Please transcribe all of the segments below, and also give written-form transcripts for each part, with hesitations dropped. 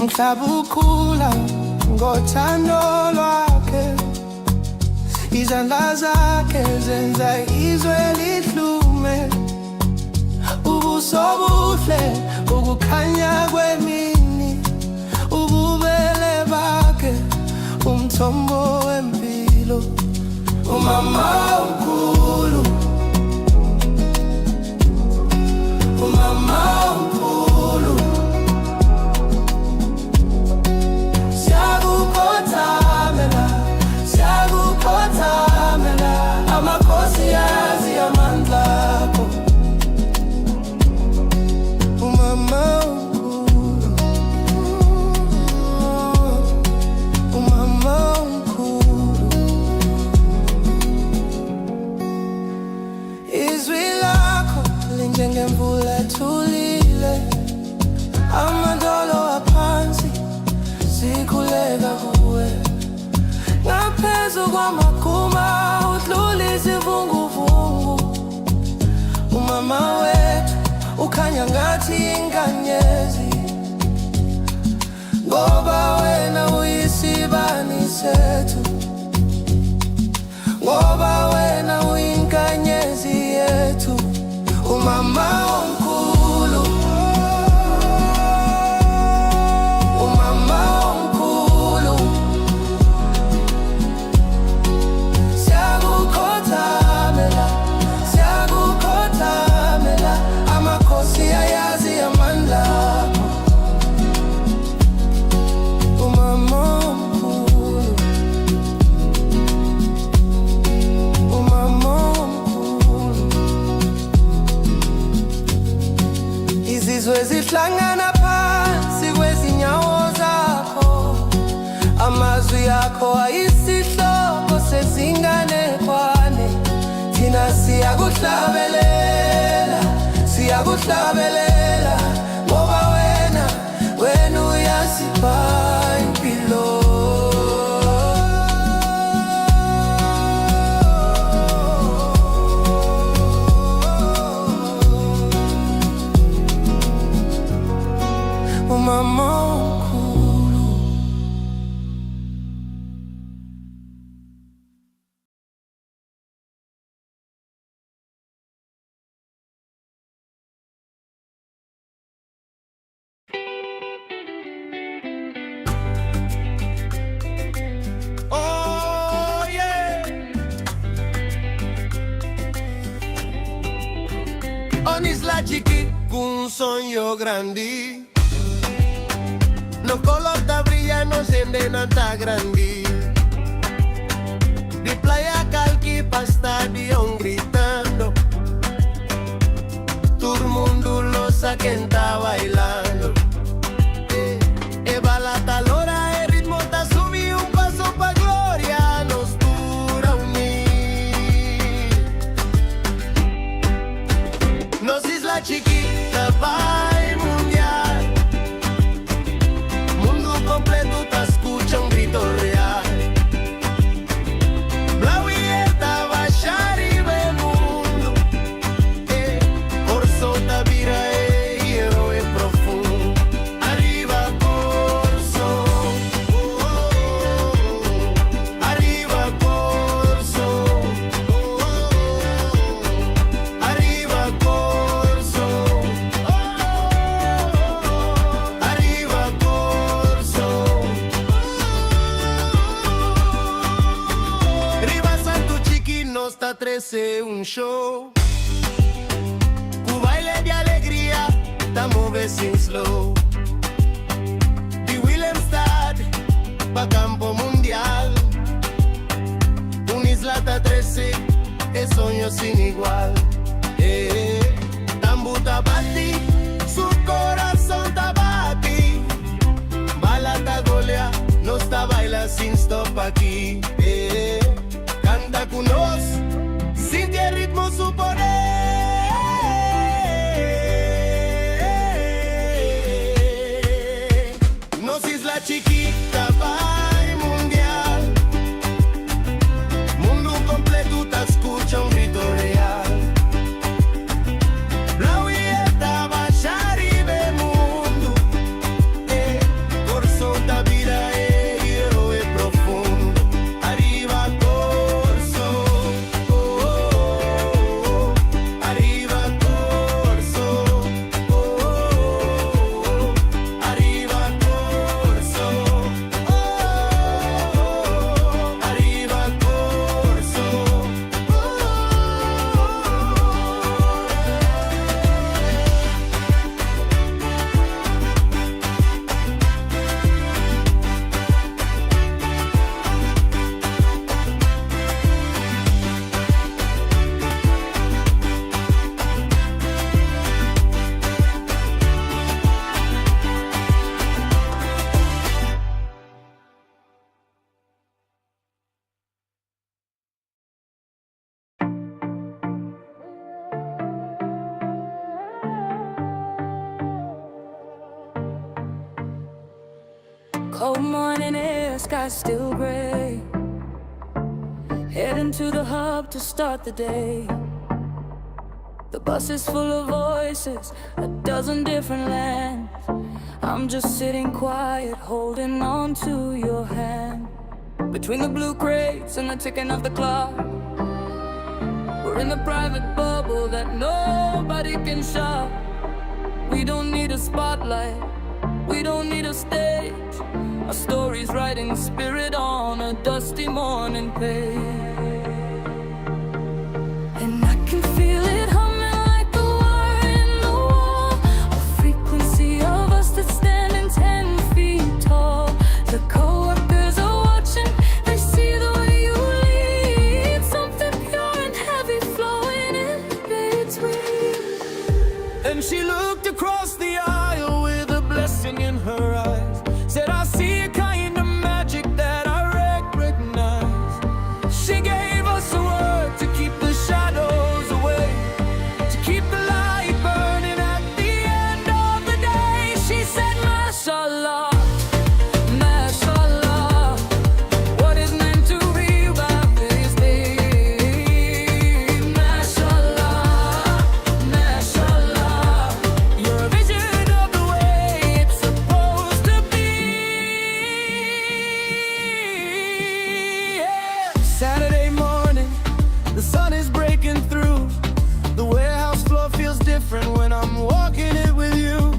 Umhlaba ukhula ngothando lwakhe, izandla zakhe zenza izwe lidlume. Ubuso buhle, ukukhanya kwemini, ububele bakhe umthombo wempilo. Umama omkhulu, umama omkhulu, siyakukhothamela, siyakukhothamela. Amakhosi yazi amandla akho. Umama omkhulu, umama omkhulu. Izwi lakho linjengemvula ethulile, amadolo aphansi sikhuleka kuwe. Ngaphezu kwamakhuma udlula isivunguvungu. Umama wethu ukhanya ngathi inkanyezi, ngoba wena uyisibani sethu, ngoba wena uyinkanyezi yethu. Umama omkhulu, umama omkhulu, siyakukhothamela, siyakukhothamela. Amakhosi ayazi amandla akho. Umama omkhulu, umama omkhulu. Izizwe zihlangana phansi kwezinyawo zakho, amazwi akho ayisihloko sezinganekwane. Thina siyakuhlabelela, siyakuhlabelela, ngoba wena uyasipha impilo. Umama omkhulu. Oh yeah. Onisla Chiqui con un sogno grandi. Los colores ta brillan, no sienten tan grandi. Di playa calqui pa stadion gritando. Todo el mundo lo saque está bailando. E balata l'ora, el ritmo ta subí un paso pa gloria. Nos dura unir. Nos isla chiquita, vai mundial. Mundo completo ta escucha un grito real. La vieta va a arriba el mundo. Por sota vira héroe profundo. Arriba corso, arriba corso, arriba corso, arriba corso. Arriba Santo Chiqui no está 13 un show. Un baile de alegría, estamos sin slow. De Willemstad pa campo mundial. Un isla ta 13, es sueño sin igual. Tambuta bati, su corazón ta bati. Balata golea, no está baila sin stop aquí. Canta con nos, siente el ritmo su poder. Nos isla chiquita, vai mundial. Mundo completo ta escucha un grito real. La vieta va a arriba el mundo. Por Cold morning air, sky still gray. Heading to the hub to start the day. The bus is full of voices, a dozen different lands. I'm just sitting quiet, holding on to your hand. Between the blue crates and the ticking of the clock, we're in a private bubble that nobody can shock. We don't need a spotlight, we don't need a stage. Our story's writing spirit on a dusty morning page. And I can feel it humming like the wire in the wall, a frequency of us that's standing 10 feet tall. The coworkers are watching, they see the way you lead, something pure and heavy flowing in between. And she looked across the aisle with a blessing in her eyes. Said, I see a kind of magic that I recognize. She gave us a word to keep the shadows away, to keep the light burning at the end of the day. She said, Mashallah, Mashallah, what is meant to be about this day. Mashallah, Mashallah, you're a vision of the way it's supposed to be. Yeah. Saturday morning, the sun is breaking through. The warehouse floor feels different when I'm walking it with you.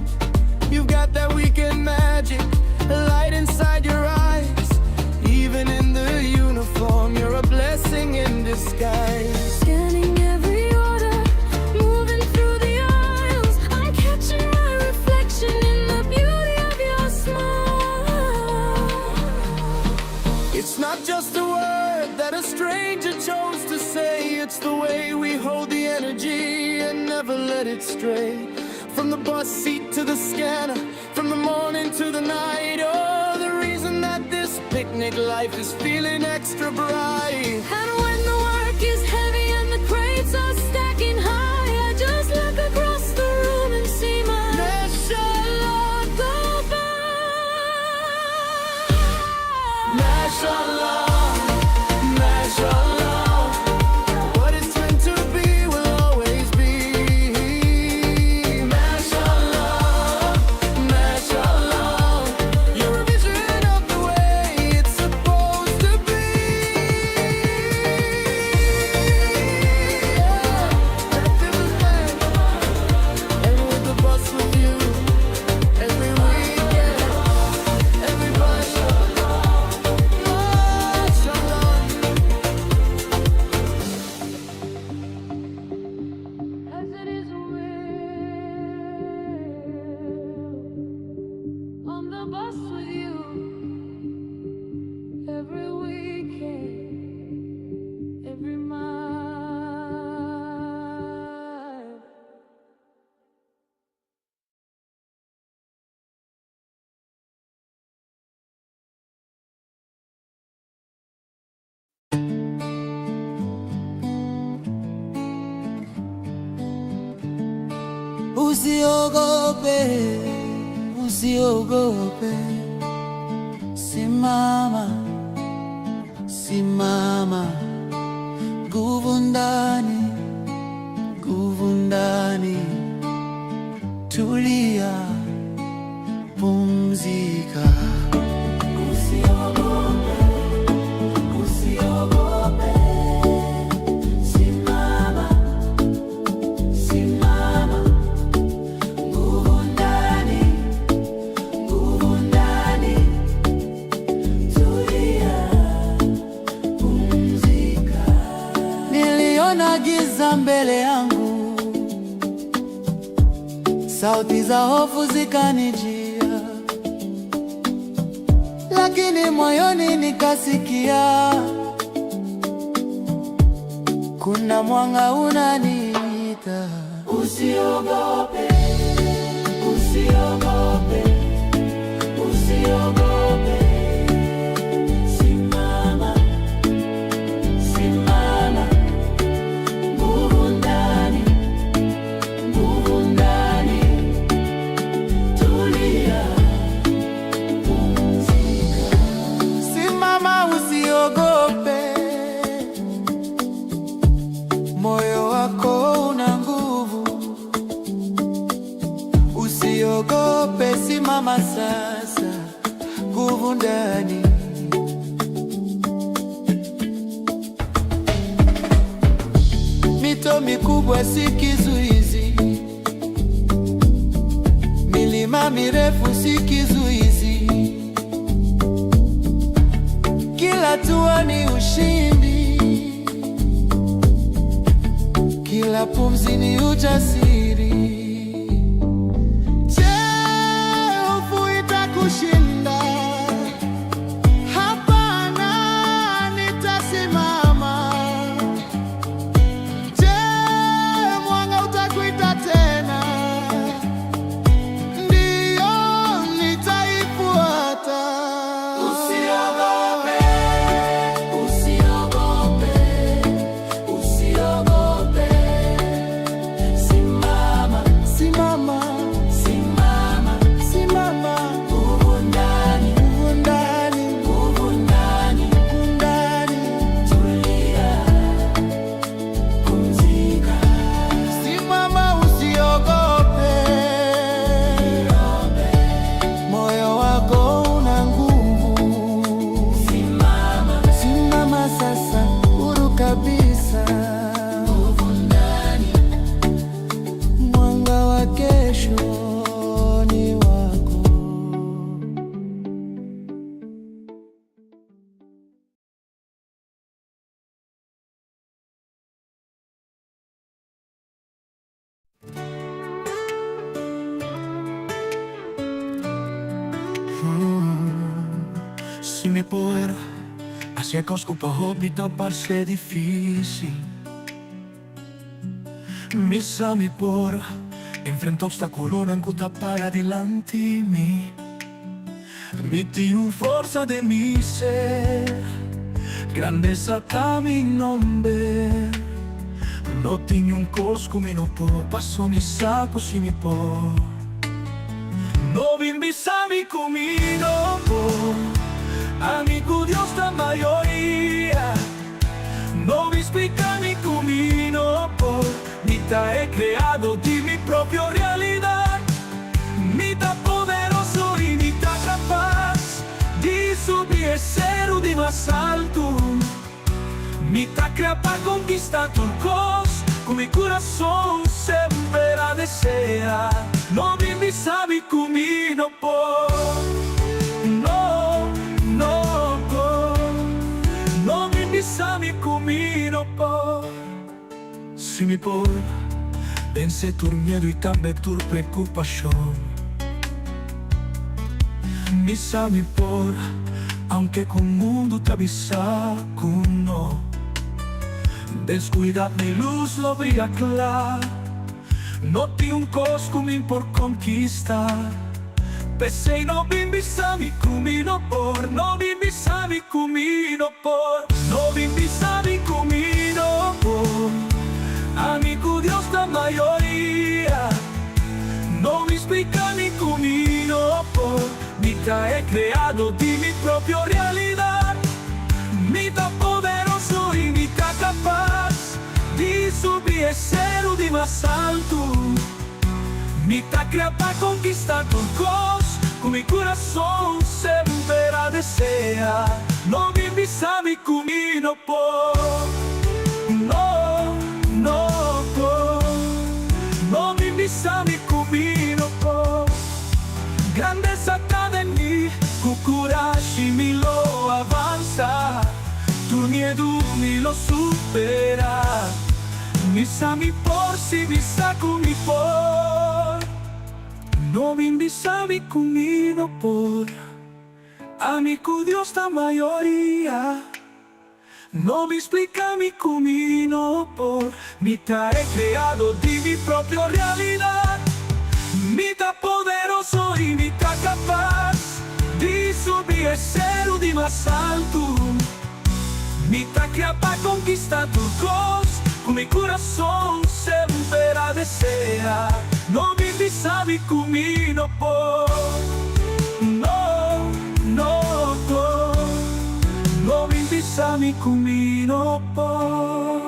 You've got that weekend magic, a light inside your eyes. Even in the uniform, you're a blessing in disguise. Scanning every order, moving through the aisles, I'm catching my reflection in the beauty of your smile. It's not just a word that a stranger chose to say. It's the way we hold the energy and never let it stray. From the bus seat to the scanner, from the morning to the night. Oh, the reason that this picnic life is feeling extra bright. And when the work is heavy and the crates are stacking high, I just look across the room and see my Mashallah go by. Mashallah, Mashallah, what is meant to be will always be. Mashallah, Mashallah, you're a vision of the way it's supposed to be. And with the bus with you, every weekend, everybody. As it is a will, on the bus with you, every weekend, every mile. Usiogope, usiogope, simama, simama, nguvu ndani, nguvu ndani, tulia, pumzika. Usiogope, usiogope, simama, simama, nguvu ndani, tulia, pumzika. Niliona giza mbele yangu, sauti za hofu zikanijia, lakini moyoni nikasikia kuna mwanga unaniita. Usiogope, usiogope, usiogope, simama, simama, nguvu ndani, tulia, pumzika. simama sasa, nguvu ndani. Mito mikubwa si kizuizi, milima mirefu si kizuizi. Kila hatua ni ushindi, kila pumzi ni ujasiri. Je, hofu itakushinda? Hapana, nitasimama. Je, mwanga utakuita tena? Ndiyo, nitaifuata. Usiogope, usiogope, usiogope. Simama, simama, simama, simama. Nguvu ndani, nguvu ndani, nguvu ndani, nguvu ndani. Tulia, pumzika. Simama, usiogope. Moyo wako una nguvu. Simama, simama sasa, huru kabisa. Nguvu ndani, mwanga wa kesho ni wako. Se me pôr a cerca os culpa hobbita parse difícil. Missa mi por enfrenta obstáculo non cuta para adelante mi. Mi tiu forza de mi ser, grandeza ta mi nombre. No tinha un cosco mi no po, passo mi saco si mi po. No bimbisami comigo po, amigo Dios da mayoría. No me explica mi camino por mi ta he creado de mi propia realidad. Mi ta poderoso y mi ta capaz de subir el cero de más alto. Mi ta crea para conquistar tu cos, con mi corazón siempre la desea. No me sabe camino por, no, no por. No mi sami camino por. Si mi por vence tu miedo y también tu preocupación. Mi sami por, aunque con mundo te avisa con no. Descuida mi luz lo brilla claro. No tiene un cosco mi por conquistar. Pensei no bimbi sabe camino por, no bimbi sabe camino por, no bimbi sabe camino por, amigo Dios da mayoría. No me explica mi camino por, mi ta he creado de mi propia realidad. Mi ta poderoso y mi ta capaz de subir el cero de más alto. Mi ta crea para conquistar tu cos, con mi corazón siempre la desea. No me sabe camino por, no, no por. No me sabe camino por. Grandeza está de mí, con coraje mi lo avanza. Tu miedo mi lo supera. Mi sabe por si mi saco mi por. No me sabe camino por, amigo Dios da mayoría. No me explica mi camino por, mi ta he creado de mi propia realidad. Mi ta poderoso y mi ta capaz de subir el cero de más alto. Mi ta crea para conquistar tu cos, con mi corazón siempre la desea. No me sabe camino por, no, no por. No me sabe camino por.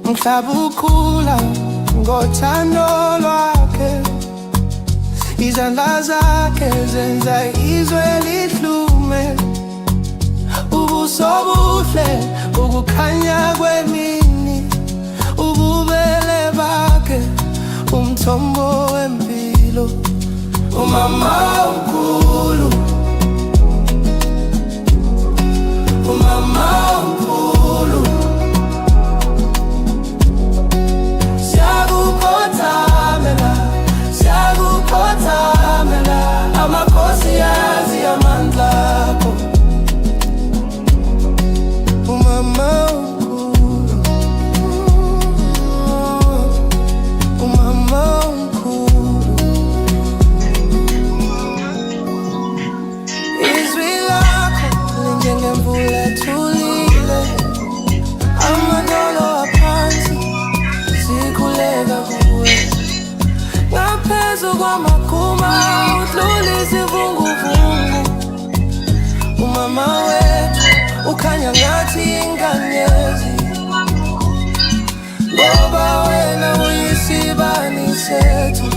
Mhlabukula ngothando lwakhe, izandla zakhe zenza izwe lidlume. Ubuso buhle, ukukhanya kwemini, ububele bakhe, umthombo wempilo. Umama omkhulu, umama omkhulu, siyakukhothamela, siyakukhothamela, amakhosi yazi amandla akho. Umama omkhulu, umama omkhulu, izwi lakho linjengemvula ethulile, amadolo aphansi sikhuleka kuwe. Ngaphezu kwamakhuma udlula isivunguvungu, umama wethu ukhanya ngathi inkanyezi, ngoba wena uyisibani sethu,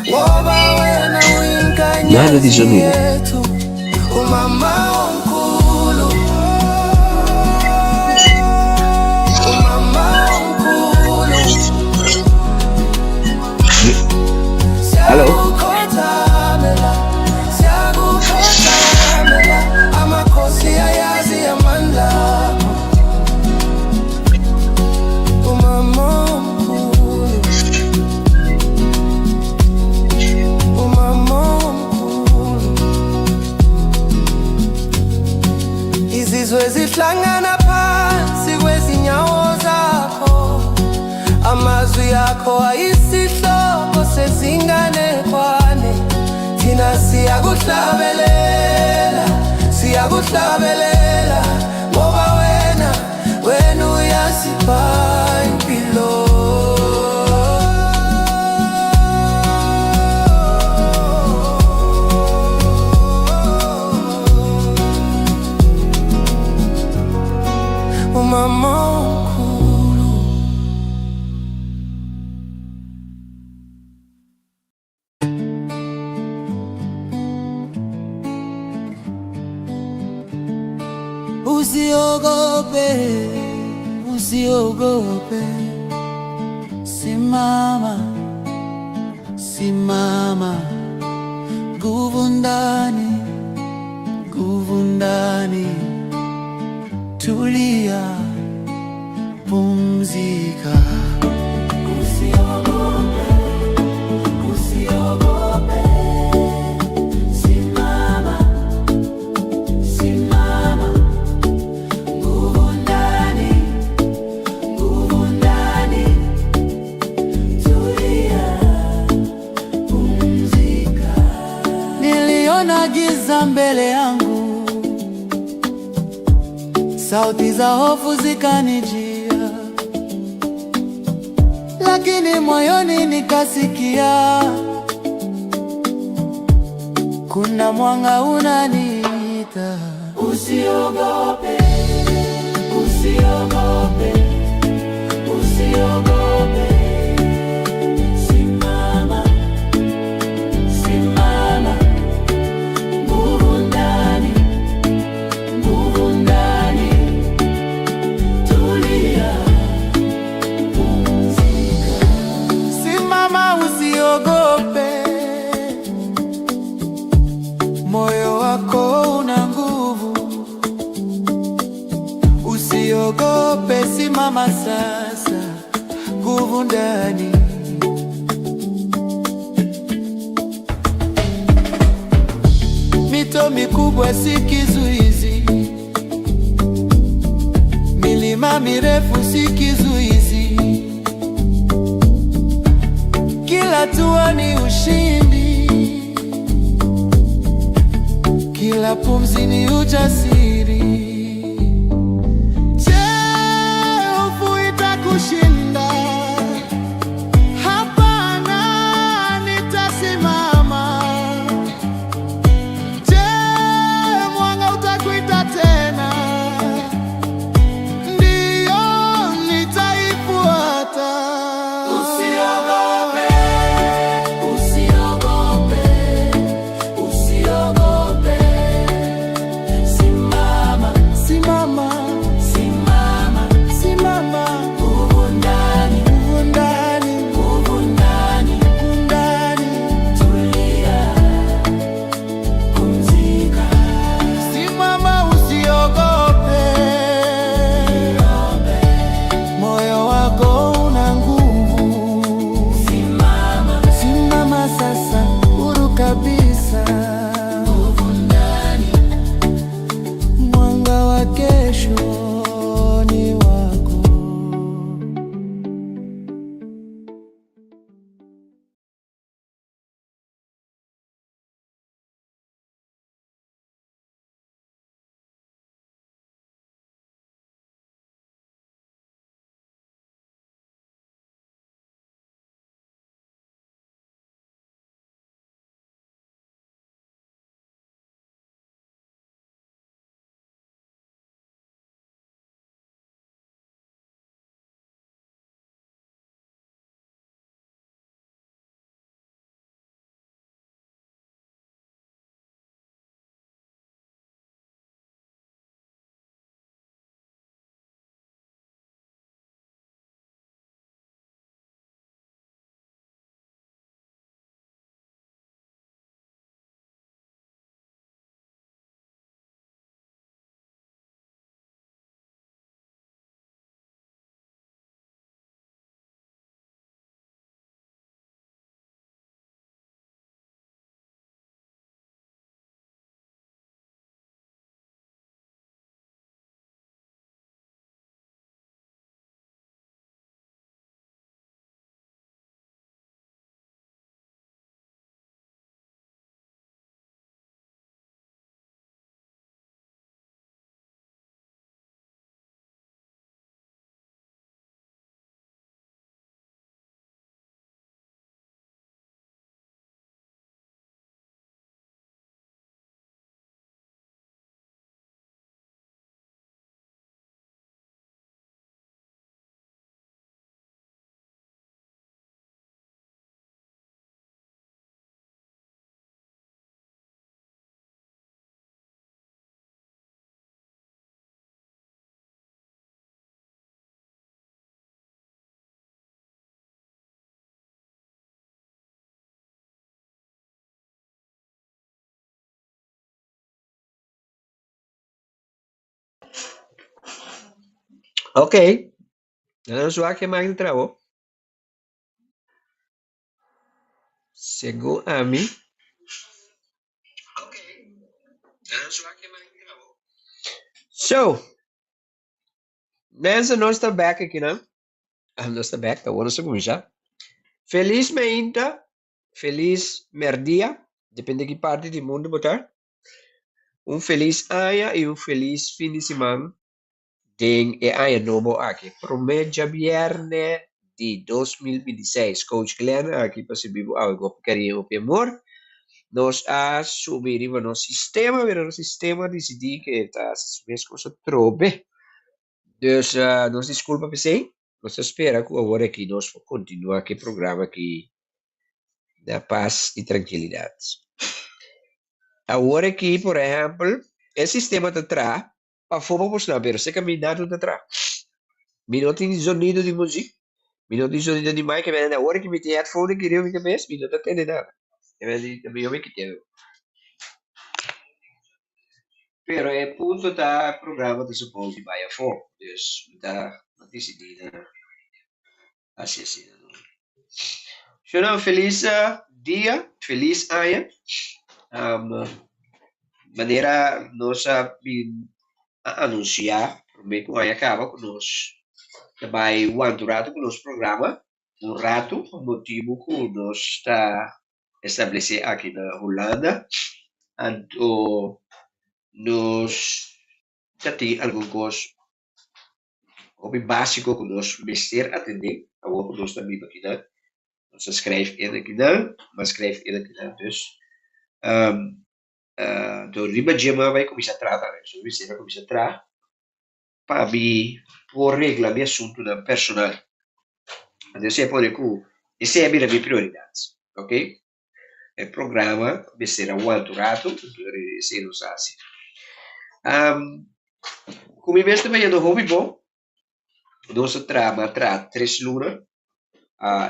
ngoba wena uyinkanyezi yethu. Umama omkhulu, umama omkhulu, siyakukhothamela, siyakukhothamela, amakhosi ayazi amandla akho. Umama omkhulu, umama omkhulu, izizwe zihlangana phansi kwezinyawo zakho, amazwi akho ayisihloko sezinganekwane. Thina siyakuhlabelela, siyakuhlabelela, ngoba wena uyasipha impilo. Umama omkhulu, usiogope, usiogope, simama, simama, nguvu ndani, nguvu ndani, tulia, pumzika. Usiogope, usiogope, simama, simama, nguvu ndani, nguvu ndani, tulia, pumzika. Niliona giza mbele yangu, sauti za hofu zikanijia, lakini moyoni nikasikia kuna mwanga unaniita. Usiogope, usiogope, usiogope, simama, simama, nguvu ndani, nguvu ndani, tulia, pumzika. Simama, usiogope, moyo wako una nguvu. Usiogope, simama sasa, nguvu ndani. Mito mikubwa si kizuizi, milima mirefu si kizuizi, kila hatua ni ushindi, kila pumzi ni ujasiri. Kushinda hapana, nitasimama. Je, mwanga utakuita tena? Ndiyo, Ok, não sou aqui mais de trabalho. Chegou a mim. So, mensen, nós está back aqui, não? Nós está back, tá bom, nós começar. Feliz meinta, feliz merdia, depende de que parte do mundo botar. Feliz aia e feliz fim de semana. Tem aia novo aqui. Promedia viernes de 2026. Coach Glenn aqui para se vivo algo carinho e amor. Nós a subir o nosso sistema, ver o sistema decidir que está as mesmas coisas trobe. Dus nos desculpa por isso. Nós espera que agora aqui nós continuar aqui programa aqui da paz e tranquilidade. Agora aqui, por exemplo, o sistema de atrás, para fora mostrar, ver se caminhando de atrás. Me não tem sonido de música, me não tem sonido de mic, mas na hora que me tem headphone que eu me cabeça, me não tem nada. Eu me quitei. Pero é ponto da programa de supor de vai a fora, dus da decidido assim. Então, feliz dia, feliz ano. Maneira nossa anunciar, prometo que acaba conosco. Vai um rato com nosso programa, rato, por motivo que nós está estabelecer aqui na Holanda, então nós já tem alguma coisa básico que nós mestre atender, agora que nós também aqui não, nós escreve ele aqui não, mas escreve ele aqui não, então riba dia vai começar a tratar, so você vai começar a tratar para mim por regra meu assunto na personal. Então você pode que esse é a minha prioridade, ok? O programa vai ser aguantado, se não sabe. Como investimento também no hobby bom, nós trama 3 lunas,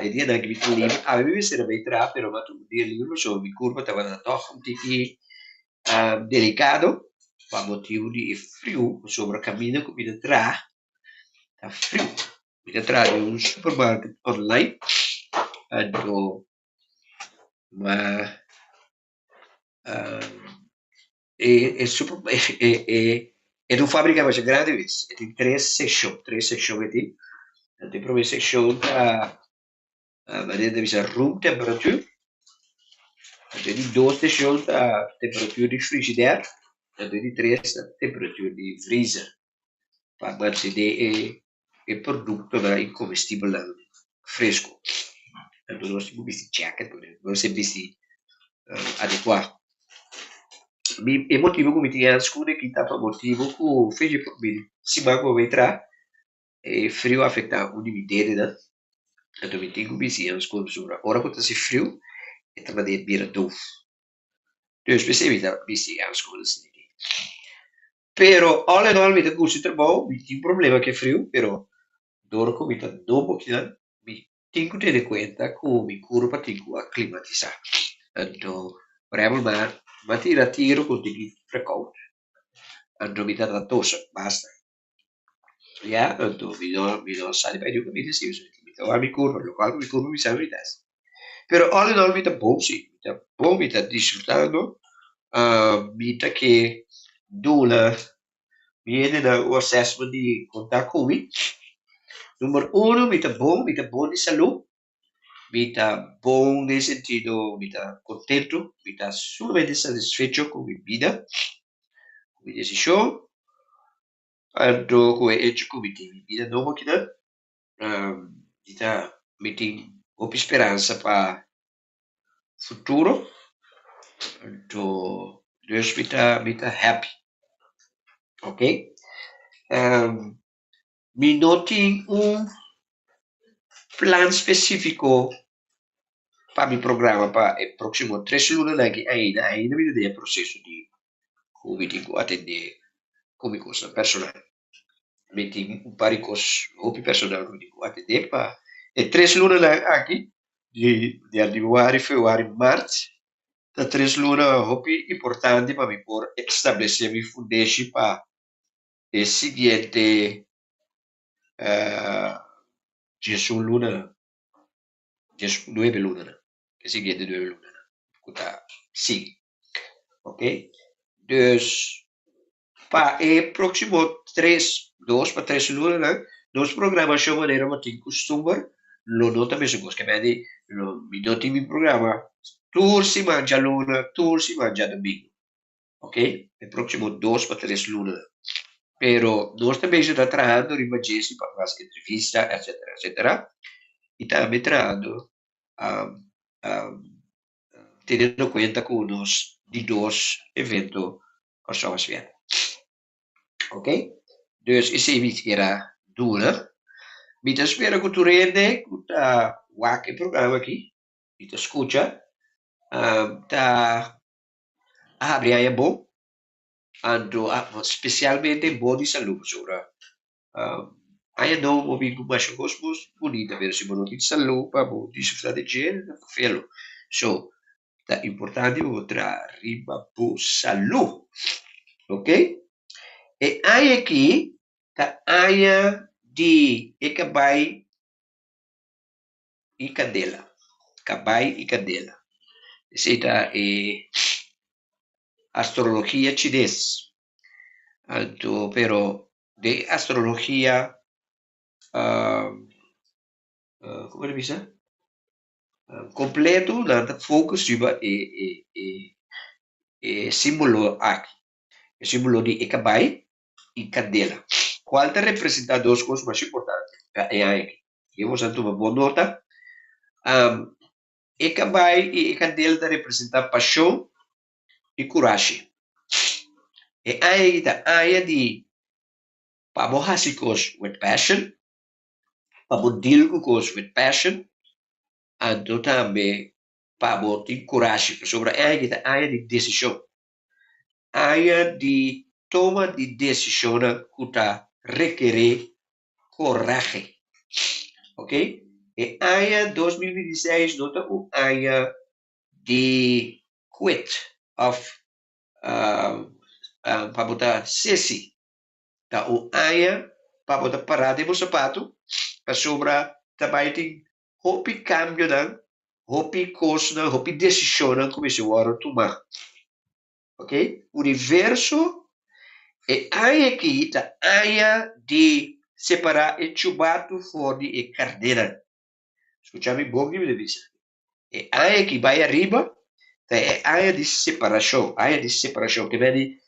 e dia na que me livre, a mim vai ser bem tra, pero mas o dia livre, so mi curva estava na toca um tiki delicado, para motivo de frio, sobre o caminho que me tra, tá frio. Me tra de um supermercado online, então mas é uma fábrica mais grande, tem 3 secções aqui, tem primeira secção a maneira de ser room temperature, tem 2 secções a temperatura de frigideira, tem 3 a temperatura de freezer, para manter o produto incomestível fresco. Então nós temos que checar, nós temos que adequar. E motivo que me tinha escuro aqui tá para motivo que o fez por mim se vai entrar frio afeta o umidade, né? Então me tenho que ver as coisas sobre a hora que está frio é também de beira doce. Então eu pensei que me as coisas aqui. Pero all in all me tá gostando bom, me tem problema que é frio, pero dor que me tá novo que não me tenho que ter conta que me curva tenho que aclimatizar. Então, por exemplo, mas tiro com frequente. Então me dá tosse, basta. Ja, então me não sai para eu me dizer isso. Então a me curva, lo qual me curva me sabe das. Pero all in all me tá bom sim, me tá desfrutando, me tá que dula viene da o assessment de contar comigo. Número 1, me tá bom de saúde. Me tá bom nesse sentido, me tá contento, me tá sumamente satisfeito com minha vida, com minha decisão. Então, com o hecho que me tem vida nova aqui, né? Me tem uma esperança para o futuro. Então, Deus me tá happy. Ok? Me não tem plano específico para meu programa para o próximo 3 lunas aqui ainda me deu processo de como me tenho que atender como coisa personal. Me tem par de coisas hobby personal que me tenho que atender para 3 lunas aqui de januário, fevereiro, março. Da 3 lunas hobby importante para mim por estabelecer minha fundation para o seguinte Gesù luna, Gesù 9 luna, que seguinte 9 luna. Kuta sim. Ok? Dus, próximo 2 para 3 luna, né? Nos programas de maneira uma tem costume, lo nota mesmo que me não tem programa, tour se mangia luna, tour se mangia domingo. Ok? E próximo 2 para 3 luna. Pero nós também já está trabalhando em emergência para fazer entrevista, etc, etc. E também trabalhando tendo em conta com os de 2 eventos que estamos vendo. Ok? Dus is even era dura. Mita spera que tu rende, que tá o programa aqui, e tu escuta, tá abre aí bom, ando especialmente bom de saúde, sora. Aí não vou vir com mais cosmos, bonita ver se bom de saúde, para bom de sofrer de gel, felo. So, tá importante outra riba por saúde, ok? E aí aqui, tá área de Ekabai e Cadela. Cabai e Cadela. Essa é astrologia chinesa. Então, pero de astrologia, como é que diz? Completo, nada focus sobre símbolo aqui. O símbolo de Ekabai e Cadela. Qual representa duas coisas mais importantes? É aqui. Eu vou tomar boa nota. Ekabai e Cadela representam paixão e coragem. E aí a área de pabohasicos with passion, pabodilcos with passion, e também pabotin coragem sobre a área de decisão. Área de toma de decisão que requer coragem. Ok? E área 2026 nota o área de quit of para botar cesse da o área para botar parada no sapato para sobra também tem hopi cambio não hopi coisa não hopi decisão não como se o tomar, ok? Universo é área aqui da área de separar e chubato fora e cardeira. Escutame bom que me disse. É área que vai arriba é área de separação que vem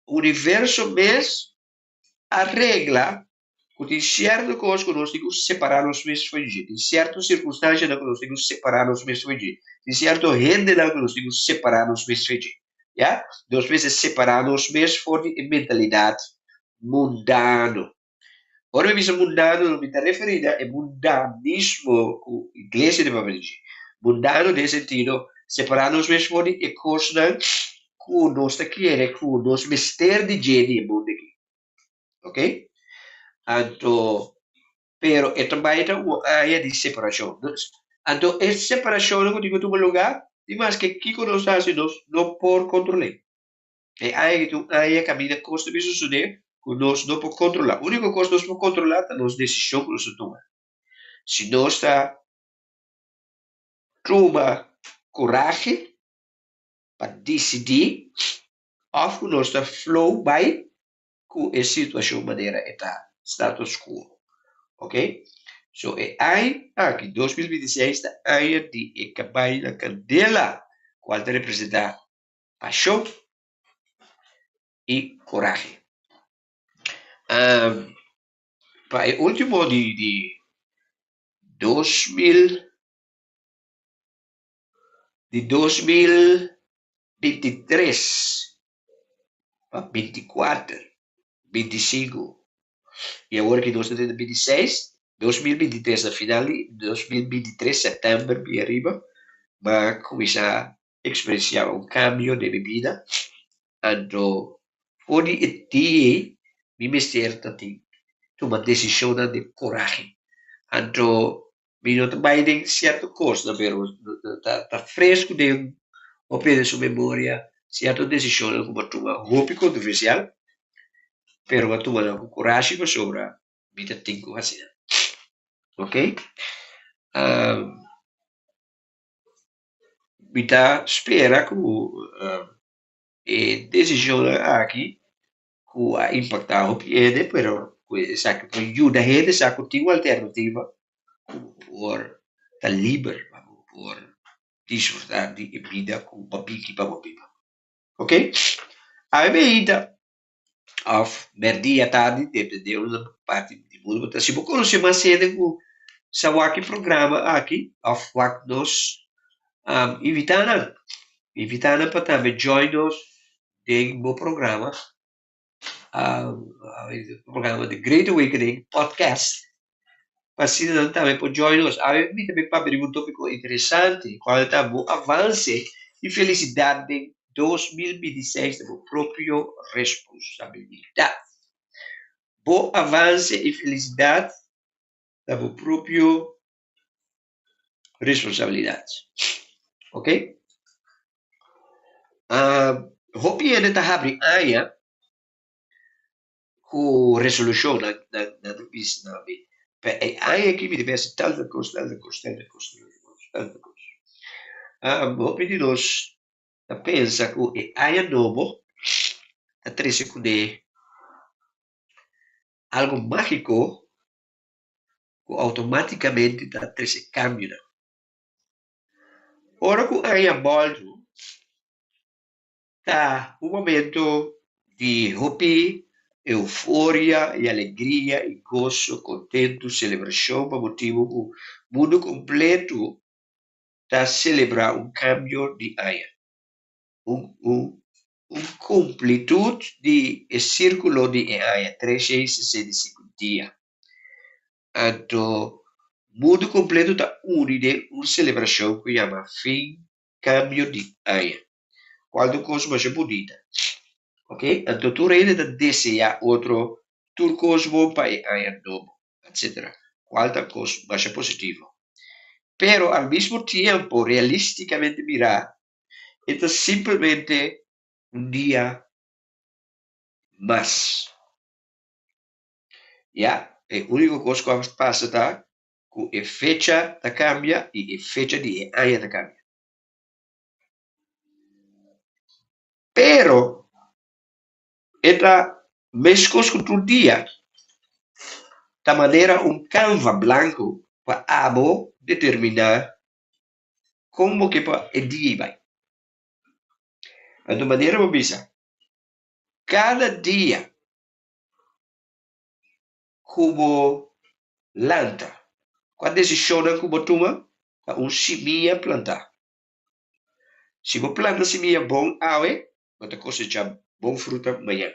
universo mesmo a regra que tem certas coisas que nós temos que separar os mesmos fugir, tem certas circunstâncias que nós temos que separar os mesmos fugir, tem certa gente que nós temos que separar os mesmos fugir, já? Duas vezes separar os mesmos for de mentalidade mundano. Ora, me diz mundano, não me está referindo a mundanismo que a igreja deve fazer. Mundano nesse sentido, separar os mesmos for de coisas que nós está querendo, que nós mistério de gente no mundo aqui. Ok? Então, pero é também uma área de separação. Então, essa separação não digo um lugar, mas que aqui que nós estamos não por controlar. É área que a área caminha costa de suceder, que nós não podemos controlar. A única coisa que nós podemos controlar é a nossa decisão que nós tomamos. Se nós está toma coragem para decidir, ou que nós está flow by com a situação maneira está status quo, ok? So é aí aqui 2026 da área de Ekabai na Candela, qual representa paixão e coragem. Para o último de 2023 para 24, 25 e agora que nós estamos em 26, 2023 a final de 2023 setembro para arriba, vai começar a experienciar cambio de vida. Então, onde é que me mistério tem uma decisão de coragem. Então, me não também tem certa coisa, mas está fresco de a sua memória, certa decisão como uma roupa controversial, pero uma toma com coragem sobre Mita tinko assim. Ok? Mita espera que a decisão aqui que a impactar o piede, pero sa que ajuda a gente, sa que tem uma alternativa por estar livre, por desfrutar de vida com papiqui para papipa. Ok? A medida of merdia tarde, dependeu da parte de mundo, mas se você conhecer mais cedo com sa waki programa aqui, of wak nos invitando para também join nos em meu programa, o programa The Great Awakening Podcast. Assim também pode join nos. A mim também para abrir um tópico interessante, qual é o avanço e felicidade de 2026 da própria responsabilidade. Bom avanço e felicidade da própria responsabilidade. Ok? Hopi ele está abrindo aí com resolução na bis na bi. Aí aqui me deve ser tal coisa. Hopi de nós pensa que aí novo a trece com algo mágico que automaticamente dá trece cambio. Ora que aí a boldo tá um momento de hopi, euforia e alegria e gozo, contento, celebração, por motivo que o mundo completo está celebrar cambio de aia. Completude de círculo de aia, 365 dias. Então, o mundo completo está unido uma celebração que chama fim, cambio de aia. Quando coisa mais bonita. Ok? Então, tu ainda deseja outro turcosmo para aia novo, etc. Qualquer coisa mais positiva. Pero, ao mesmo tempo, realisticamente mirar, é simplesmente dia mais. Ja, a única coisa que passa tá que a fecha da cambia e a fecha de aia da cambia. Pero, esta mesmo que tu dia, da maneira canva branco para abo determinar como que para o dia vai. De maneira obvisa, cada dia como planta, quando decisiona como toma, semente plantar. Se você planta semente bom, você cosecha bom fruta amanhã.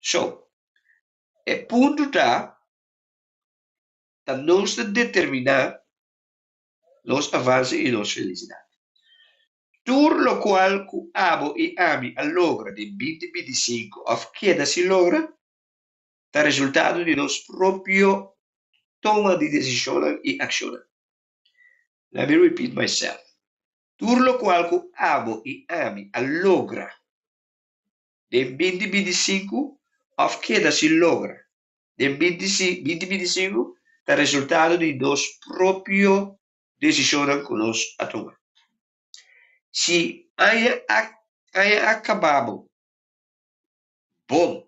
So, o ponto tá nós determinar nos avanços e nos felicidade. Tudo lo qual que abo e ami a logra de 2025 of queda se logra, tá resultado de nos próprio toma de decisão e ação. Let me repeat myself. Tudo lo qual que abo e ami a logra de 2025 of queda se logra. De 2025 tá resultado de nos próprio decisão que nós a tomar. Se haya acabado bom,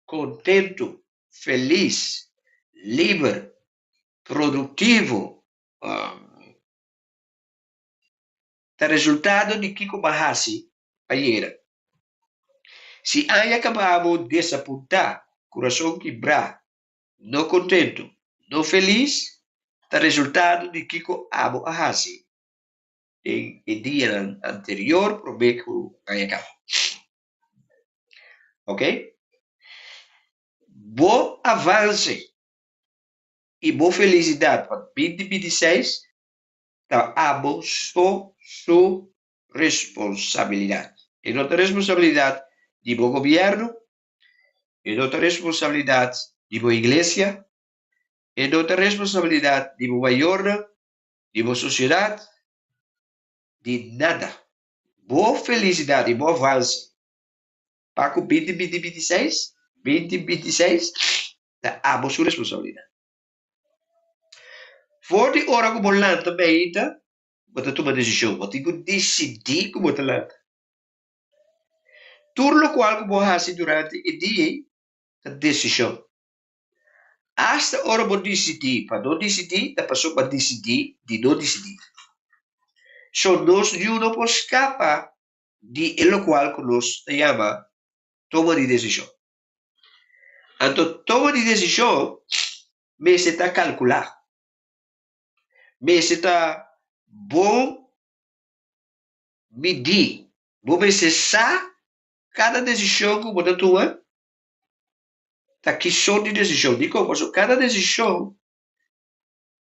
contento, feliz, livre, produtivo, tá resultado de Kiko Bahasi ayer. Se haya acabado desapontar, coração quebrar, não contento, não feliz, tá resultado de Kiko Abo Ahasi. Em dia anterior, promete que haya acabado. Ok? Bom avanço e boa felicidade para 2026 tá abo sua responsabilidade. E não responsabilidade de bom governo, e não responsabilidade de boa igreja, e não responsabilidade de boa jornada, de boa sociedade, de nada. Boa felicidade e bom avanço para o 2026 Da abo sua responsabilidade. Voor die hora como lanta meita, bota tomar decisão, bota decidir como te lanta. Tudo o qual como hasi durante o dia, a decisão. Hasta hora vou decidir, para não decidir, da pessoa para decidir, de não decidir. So, nós não podemos escapar de lo qual que nós chama toma de decisão. Então, toma de decisão, mas você está calcular. Mas você está bom medir. Você sabe cada decisão que você toma, tá aqui só de decisão. Digo, cada decisão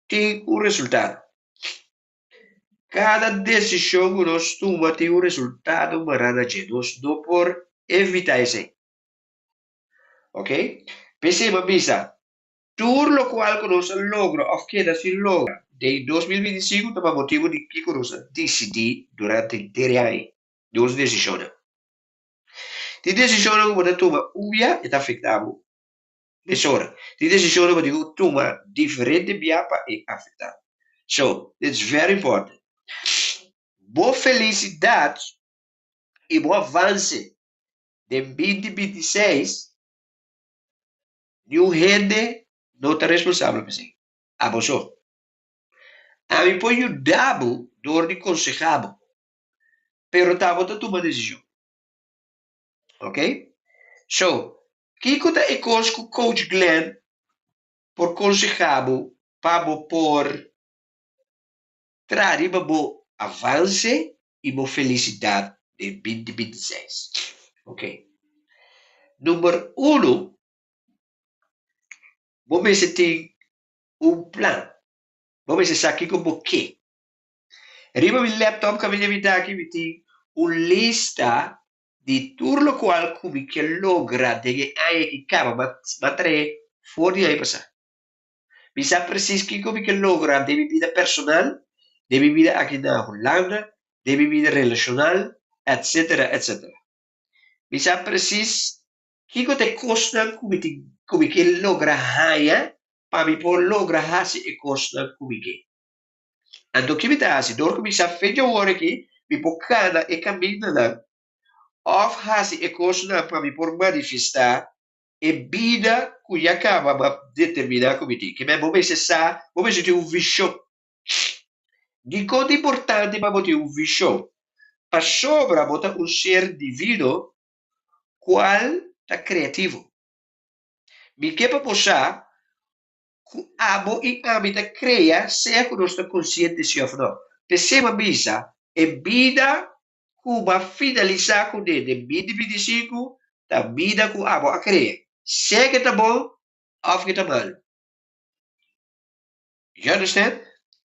tem um resultado. Cada decisão que nós tomamos tem um resultado maravilhoso. Nós não podemos evitar isso. Ok? Perceba, bisa. Tudo o qual que nós logra, ou que se logra, de 2025, tem motivo de que nós decidir durante o ano. Duas decisões. Die decisões que você toma, uma é afetável. Pessoa. Die decisões que você toma, diferente biapa é afetável. So, it's very important. Boa felicidade e bom avanço de 2026, nenhum rende não está responsável por isso. A você. A mim pode ajudar door de aconselhar, pero tá você toma decisão. Ok? So, que que é com o coach Glenn por aconselhar para por trazer bom avanço e boa felicidade de 2026. Ok? Número 1, você tem plan. Você sabe como que. Riba meu laptop que eu vou aqui, tem uma lista de tudo o qual que logra de que acaba, mas fora de aí passar. Você sabe preciso que logra de vida personal, de vida aqui na Holanda, de vida relacional, etc, etc. Você sabe preciso que te custa como que logra haya, para mim por logra hasi e custa como que. Então que me dá assim, dor que você fez o hora aqui, me por cada e caminho lá, of hasi e custa para mim por manifestar e vida que acaba de determinar como que me você sabe, você tem visão. De coisa importante para ter visão, para sobra botar ser divino, qual está criativo. Me que para posar, que abo e habita cria, seja que nós estamos conscientes de ou não. Perceba, bisa, é vida que vai finalizar com ele, de 2025, da vida que abo a cria. Seja que está bom, ou que está mal. You understand?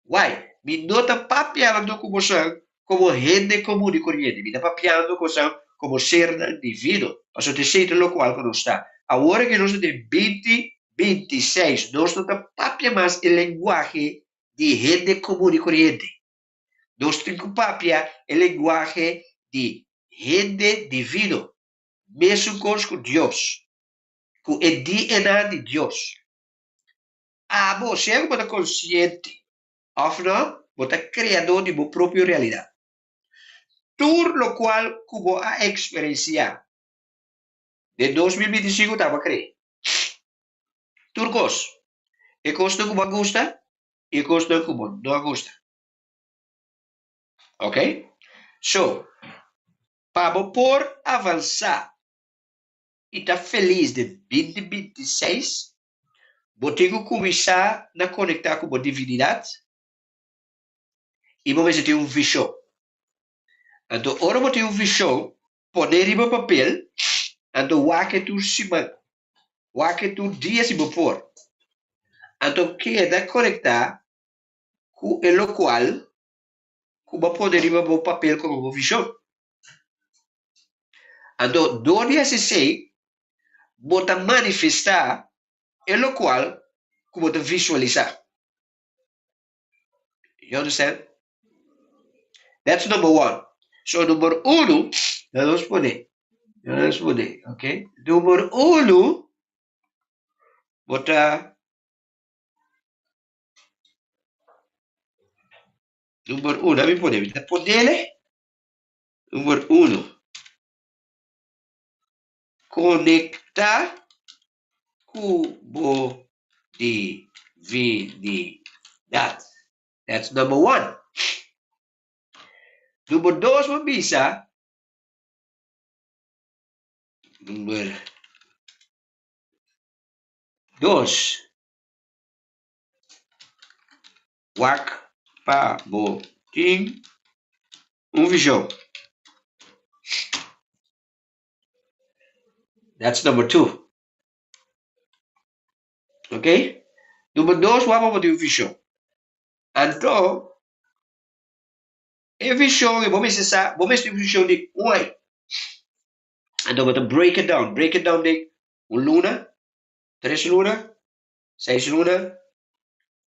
Why? Me nota papiando como gente comum e corrente. Me está papiando como ser divino. Mas eu te sei lo qual que não está. Agora que nós temos 2026, nós não estamos papiando mais o linguagem de gente comum e corrente. Nós temos que papiar o linguagem de gente divino. Mesmo com Deus. Com o DNA de Deus. Você é uma consciente. Ou não, você é criador de sua própria realidade. Tudo o qual você a experienciar de 2025 estava a crer. Tudo coisa. E coisa que você gosta e coisa que você não gosta. Ok? So, para por avançar e estar feliz de 2026, você tem que começar a conectar com a divindade e você tem visão. Então, ora você tem visão, poner em papel, então, o que tu semana, o que tu dia se for. Então, queda conectar com o qual, como poder em papel com a visão. Então, do dia 16, você manifestar o qual, como você visualizar. You understand? That's number 1. So, número 1, vamos poder. Ok? Número 1, Bota número 1, mi podemos ponerle. Número 1. Conectar cubo divinidade. That's number 1. Número 2, mabisa. Número 2. Wak pa boting visão. That's number 2. Okay? Número 2, wak pa boting visão. Então, a visão, vamos ter visão de 1. Então, vamos break it down. Break it down de 1 luna, 3 luna, 6 luna,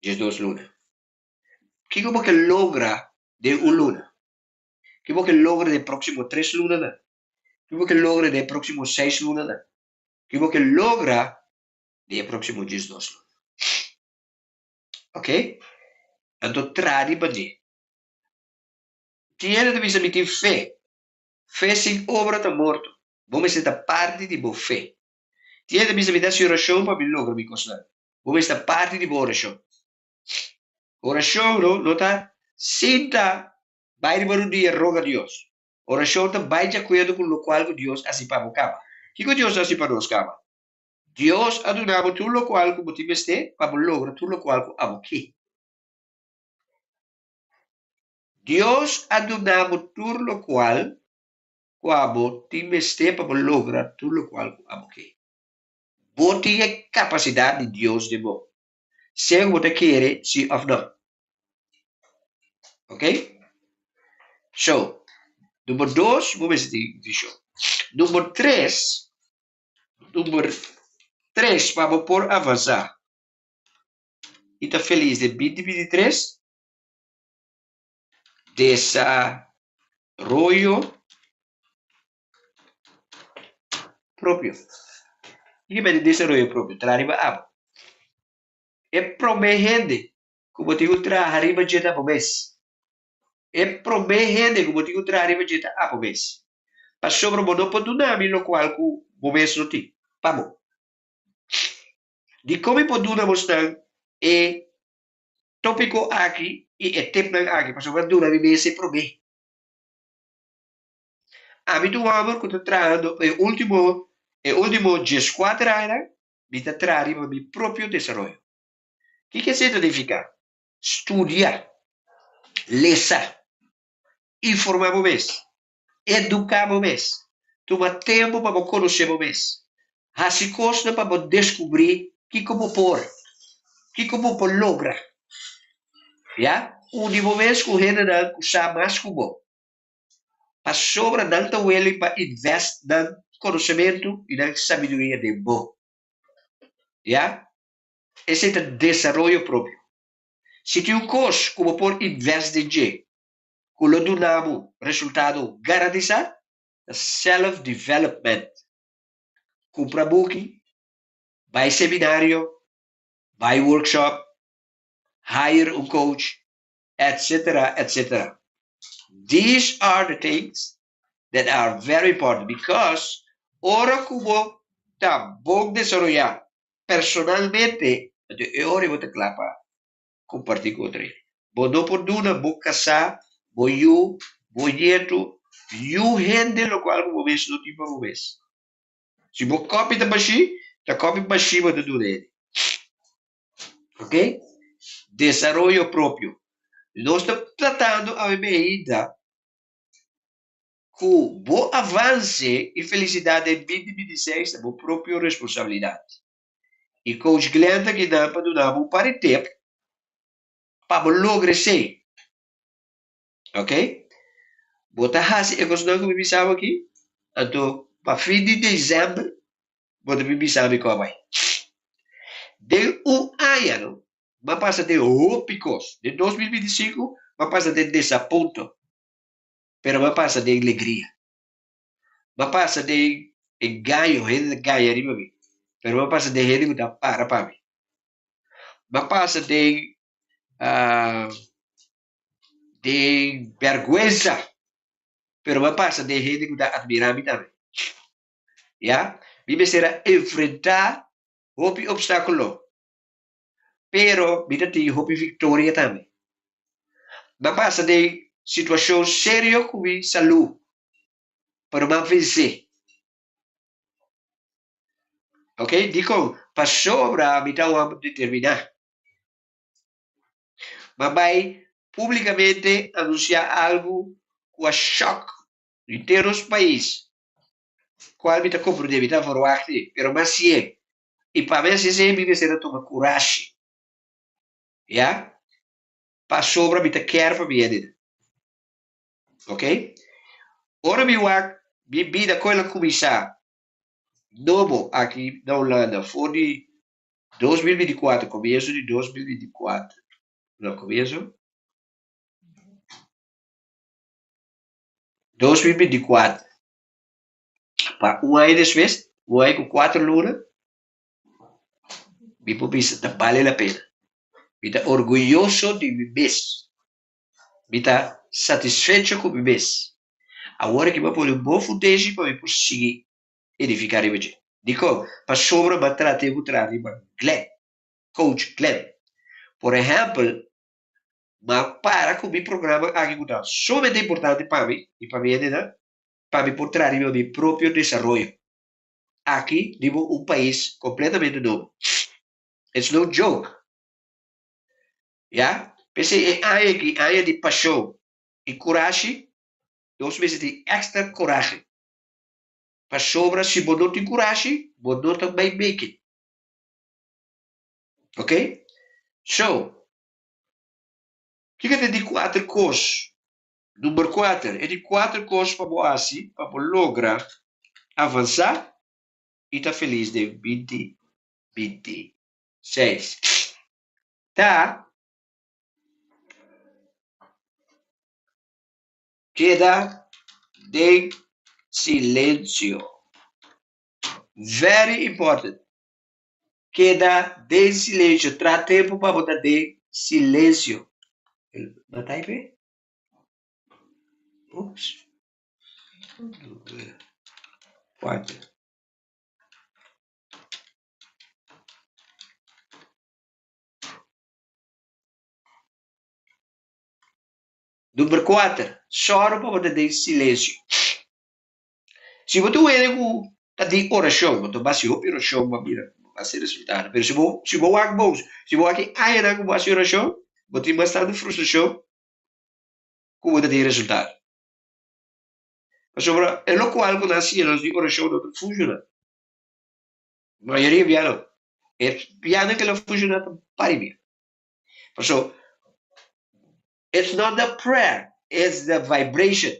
12 luna. O que você logra de 1 luna? O que você logra de próximo 3 luna? O que você logra de próximo 6 luna? O que você logra de próximo 12 luna? Ok? Então, trade bane. Tiene de visa meter fé. Fé sem obra está morto. Vamos ser da parte de boa fé. Tiene de visa meter oração para me logra me constar. Vamos ser da parte de boa oração. Oração não está senta vai de dia roga a Deus. Oração está vai de acordo com o qual Deus assim para o cama. Que Deus assim para nós cama? Deus adunava tudo o qual como te veste para lograr tudo o qual amo aqui. Deus adunava tudo o qual como te veste para lograr tudo o qual amo aqui. Você tem capacidade de Deus de bom. Se você quer, sim ou não. Ok? So, número 2, vamos ver visão. Número 3, vamos por avançar. E está feliz de 2023? Desarrollo próprio. E que é desarrollo próprio? Trabalho a é prometendo como te ultra arriba de da mês. É prometendo como te ultra arriba de da mês. Mas sobre o modo pode não me lo qual o mês não tem. Vamos. De como pode não mostrar é tópico aqui e é tempo aqui. Mas sobre não me mês é promete. A mim tu amo que tu trabalhando é último 14 anos me está trabalhando meu próprio desenvolvimento. O que significa? Estudar, ler, informar mais, educar mais, tomar tempo para conhecer mais, fazer coisas para descobrir que como lograr. Já? Único vez que o general sabe mais como. Para sobra tanto ele para investir no conhecimento e na sabedoria de bom. Já? Esse é o desenvolvimento próprio. Se tem um curso como por investir de com o donamos resultado garantizado, self-development. Compra book, vai seminário, vai workshop, hire um coach, etc., etc. These are the things that are very important because ora como está bom desarrollar personalmente, ora eu vou te clapar. Compartilhar com outro. Vou não por duna, vou casar, vou neto, rende lo qual vou ver no tipo vou ver. Se vou copy da baixi, tá copy baixi vou duna ele. Ok? Desarrollo próprio. Nós estamos tratando a medida com bom avanço e felicidade em 2026 da própria responsabilidade. E com os clientes que dão para dar um par de tempo para lograr ser. Ok? Bota hasi eu gosto que me bisava aqui. Então, para fim de dezembro, bota me bisava como vai. De ano, mas passa de picos. De 2025, mas passa de desaponto. Pero mas passa de alegria. Mas passa de ganho, gente ganha, pero me pasa de gente que está para mí. Me pasa de vergüenza, pero me pasa de gente que está admirando también. ¿Ya? Me será enfrentar hopi obstáculo, pero me tem hopi victoria também. Me pasa de situação séria com minha saúde, para me vencer. Ok? Digo, para sobra, me dá uma determinar. Mas vai publicamente anunciar algo com a choque em termos país. Qual me está compreendendo, me está forward, pero mas se é. E para mim, se é, me será tomar coragem. Já? Para sobra, me está quer para mim. Ok? Ora, me vida coisa começar. Novo aqui na Holanda, foi de 2024, começo de 2024. Não, começo? 2024. Para um ano después, um ano com 4 lunas, me pensa, vale a pena. Me está orgulhoso de mim mesmo. Me está satisfeito com mim mesmo. Agora que eu vou bom footage para eu conseguir edificar o dia. Digo, para sobra, eu tratei Glenn, coach Glenn. Por exemplo, mas para com o meu programa aqui, somente importante para mim, e para mim, para me portar meu próprio desenvolvimento. Aqui, digo, um país completamente novo. It's no joke. Yeah? Pensei em área de paixão e coragem, nós precisamos de extra coragem. Para sobra, se você não tem coragem, você não também make it. Ok? So, o que é de 4 coisas? Número 4, é de 4 coisas para você, para lograr avançar e estar feliz de 2026. Tá? Queda de silêncio. Very important. Queda de silêncio. Traz tempo para botar de silêncio. Não tá aí? Ups. 4. Número 4. Choro para botar de silêncio. Se você é de oração, você vai se ouvir oração, vai ser resultado. Mas se você aqui ainda com a oração, você tem bastante frustração, como você tem resultado. Mas é o qual quando assim a oração não funciona. A maioria piano. É piano que não funciona para mim. So, it's not the prayer, it's the vibration.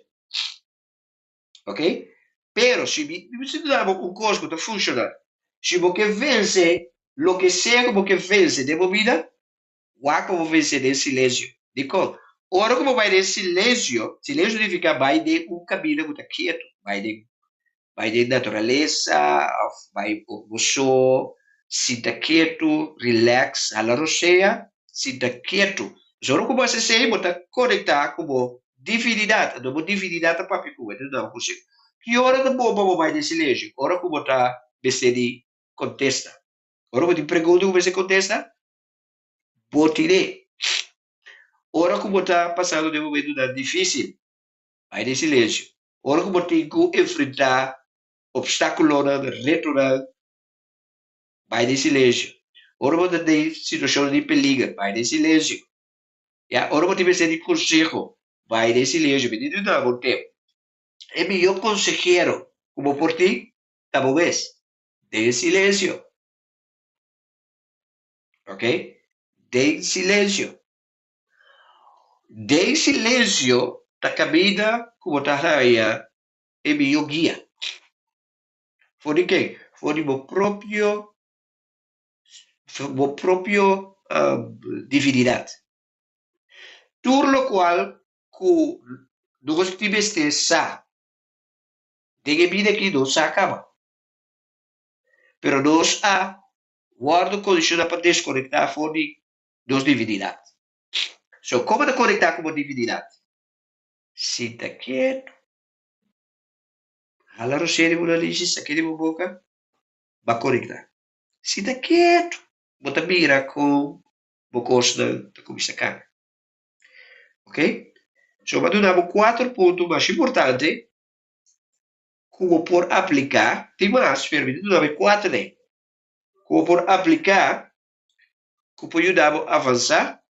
Ok? Pero se você dá um coisa que funciona, se você vence, lo que seja que você vence de vida, vai como vencer de silêncio. Digo, ora como vai de silêncio significa vai de caminho muito quieto, vai de natureza, vai você sinta quieto, relax, a la roceia, sinta quieto. Só como você se está conectar com divinidade, não divinidade para pico, não possível. Que hora da boa vai de silêncio? Ora como está você contesta. Ora como te pergunta como você contesta? Botirei. Ora como está passando de momento difícil, vai de silêncio. Ora como tem que enfrentar obstáculos, retos, vai de silêncio. Ora como tem situação de perigo, vai de silêncio. Ora como tem que ser de conselho, vai de silêncio. Me diz não, tempo. É melhor consejero, como por ti, talvez, de silêncio. Ok? De silêncio. De silêncio, da caminhada, como está aí, é melhor guia. For de quem? For de meu próprio divinidade. Tudo o qual, que nós temos de de vida que não se acaba. pero nós guarda condicionar para desconectar for de dos divinidade. So, como conectar com a divinidade? Sinta quieto. Hala rocheiro uma lixa, aqui de boca. Vai conectar. Sinta quieto. Bota mira com bocos da comida cara. Ok? So, mas nós 4 pontos mais importantes como por aplicar, tem mais, permite, nós 4 né? Como por aplicar, como por ajudar a avançar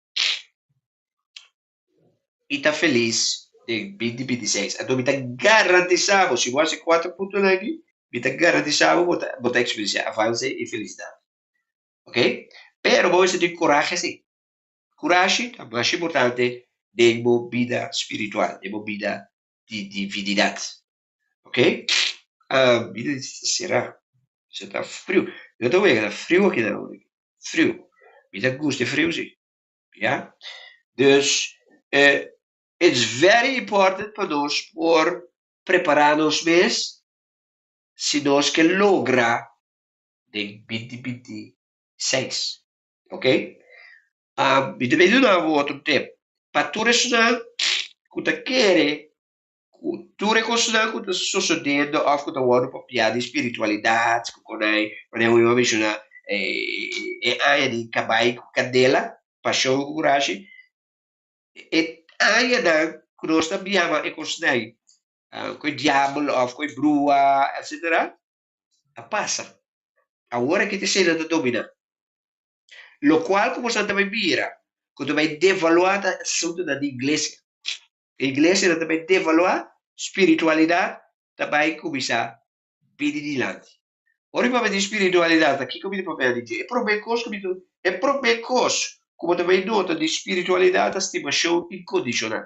e tá feliz de 2026. Então, me tá garantizado, se você 4 pontos aqui, me tá garantizado botar experiência, avanço e felicidade. Ok? Pero você tem coragem, sim. Coragem é mais importante de uma vida espiritual, de uma vida de divinidade. Ok? Vida será? Você tá frio. Eu tô vendo, tá frio aqui não. Frio. Me dá gosto de frio, sim. Ja? Dus, it's very important para nós por preparar-nos mesmo se nós que lograr de 2026. Ok? E também não outro tempo. Para tu ressonar, que quer tu reconstruir o que está sucedendo, ou que está wordando para piada de espiritualidade, que quando eu mencionar, a de cabai com cadela, paixão com coragem, e aí da que nós também ama reconstruir, com o diabo, ou com a brua, etc. Passa. Agora que te sei de dominar. Lo qual, como você também mira, quando vai devaluar o assunto da igreja. A igreja também devaluar spiritualidade, também começa a vir adiante. Ora, para de espiritualidade, aqui como eu papel dizer, é própria coisa, como também nota de espiritualidade, a estimação incondicional.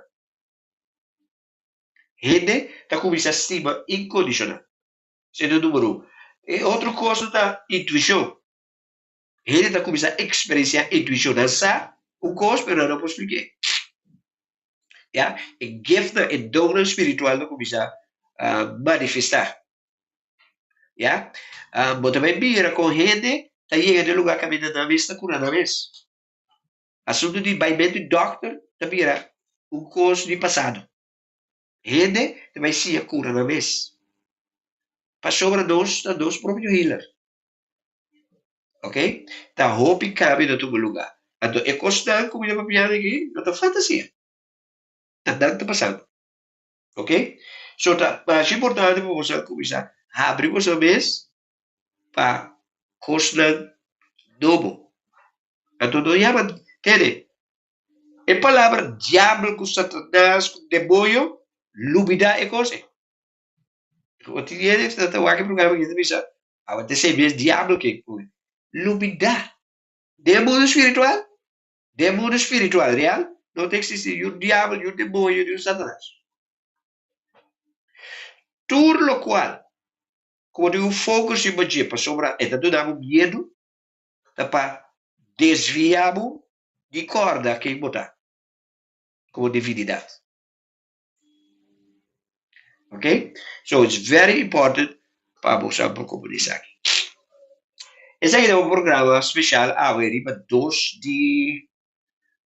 Gente está começando a estima incondicional. Sendo número 1. E outra coisa da intuição. Gente está começando a experienciar intuição. Não sabe o coisa, mas não posso explicar. Ja, e gift e dom espiritual não começa a manifestar. Ja, mas também mira com gente, está chegando no lugar caminhando na vez, está curando na vez. Assunto de baimento de doctor, está mira coisa de passado. Gente também se cura na vez. Para sobre nós próprios healer. Ok? Está hope cabe no teu lugar. Então, é constante, como eu vou aqui, não está fantasia. Está passando. Ok? So, é importante para você começar a abrir você mesmo para coisa novo. Então, não chama, entende? A palavra diabo, com Satanás, com demônio, lubida é coisa. O que é isso? Está aqui no programa que você pensa, você sei mesmo diabo que é lubida. Demônio espiritual, real? Não tem que existir o diabo, o demônio e o Satanás. Tudo lo qual, como tem um foco em magia para sobrar, é tudo dá medo, para desviar de corda que botar, como divinidade. Ok? So it's very important para você comunicar aqui. Esse aqui é um programa especial para 2 de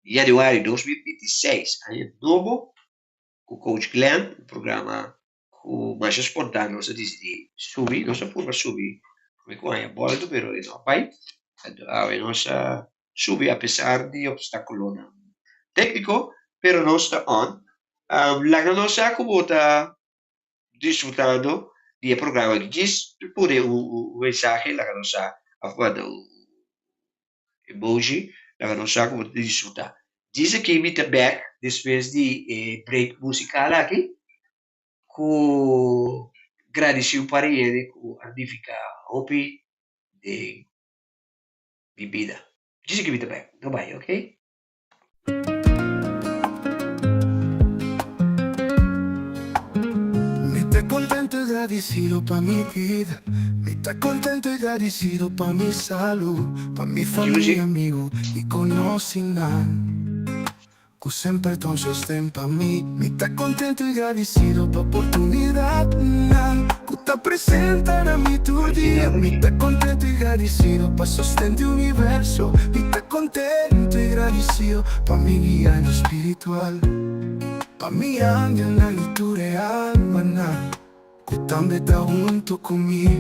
januário de 2026. Aí é novo, com o Coach Glenn, um programa com mais espontâneo, nós decidimos subir, nós podemos subir, como é a bola do Peru, não vai? Nós subir apesar de obstáculo técnico, pero não está on. Lá nós como está desfrutando do programa que diz, por o mensagem, lá nós afirmando o emoji, lá nós como desfrutar. Diz aqui, me back, depois de break musical aqui, com gratidão para ele, com artificar hope de bebida. Diz aqui, me back, não vai, ok? Contento y agradecido pa' mi vida. Me está contento y agradecido pa' mi salud, pa' mi familia, amigo y conocimiento. que sempre ton sostén pa mi. Mi tá contento e agradecido pa oportunidade que tá presente na mi tu dia. Mi tá contento e agradecido pa sostén do universo. Mi tá contento e agradecido pa mi guia no espiritual, pa mi ángel na litura alma que también está junto conmigo.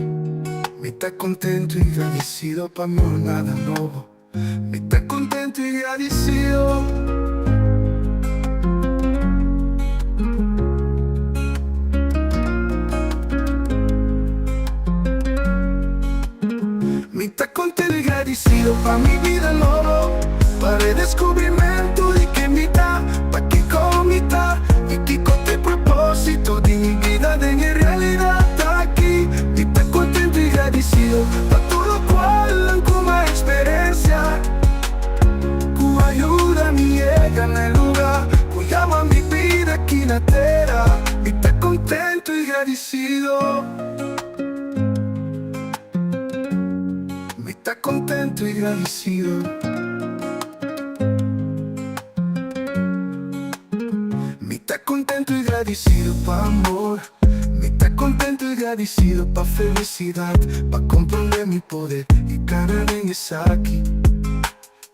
Mi tá contento e agradecido pa mi jornada nuevo. Mi tá contento e agradecido. Mi tá contento e agradecido pa mi vida nuevo, para el descubrimiento de que mi tá, pa que con mi tá, y que con el propósito de mi vida de mi realidad está aquí. Mi tá contento y agradecido pa todo cual como experiencia que ayuda a mi llega en el lugar que llama mi vida aquí en la tierra. Mi tá contento y agradecido. Mi tá contento y agradecido. Mi tá contento y agradecido pa amor. Mi tá contento y agradecido pa felicidad, pa comprender mi poder y cada vez está aquí.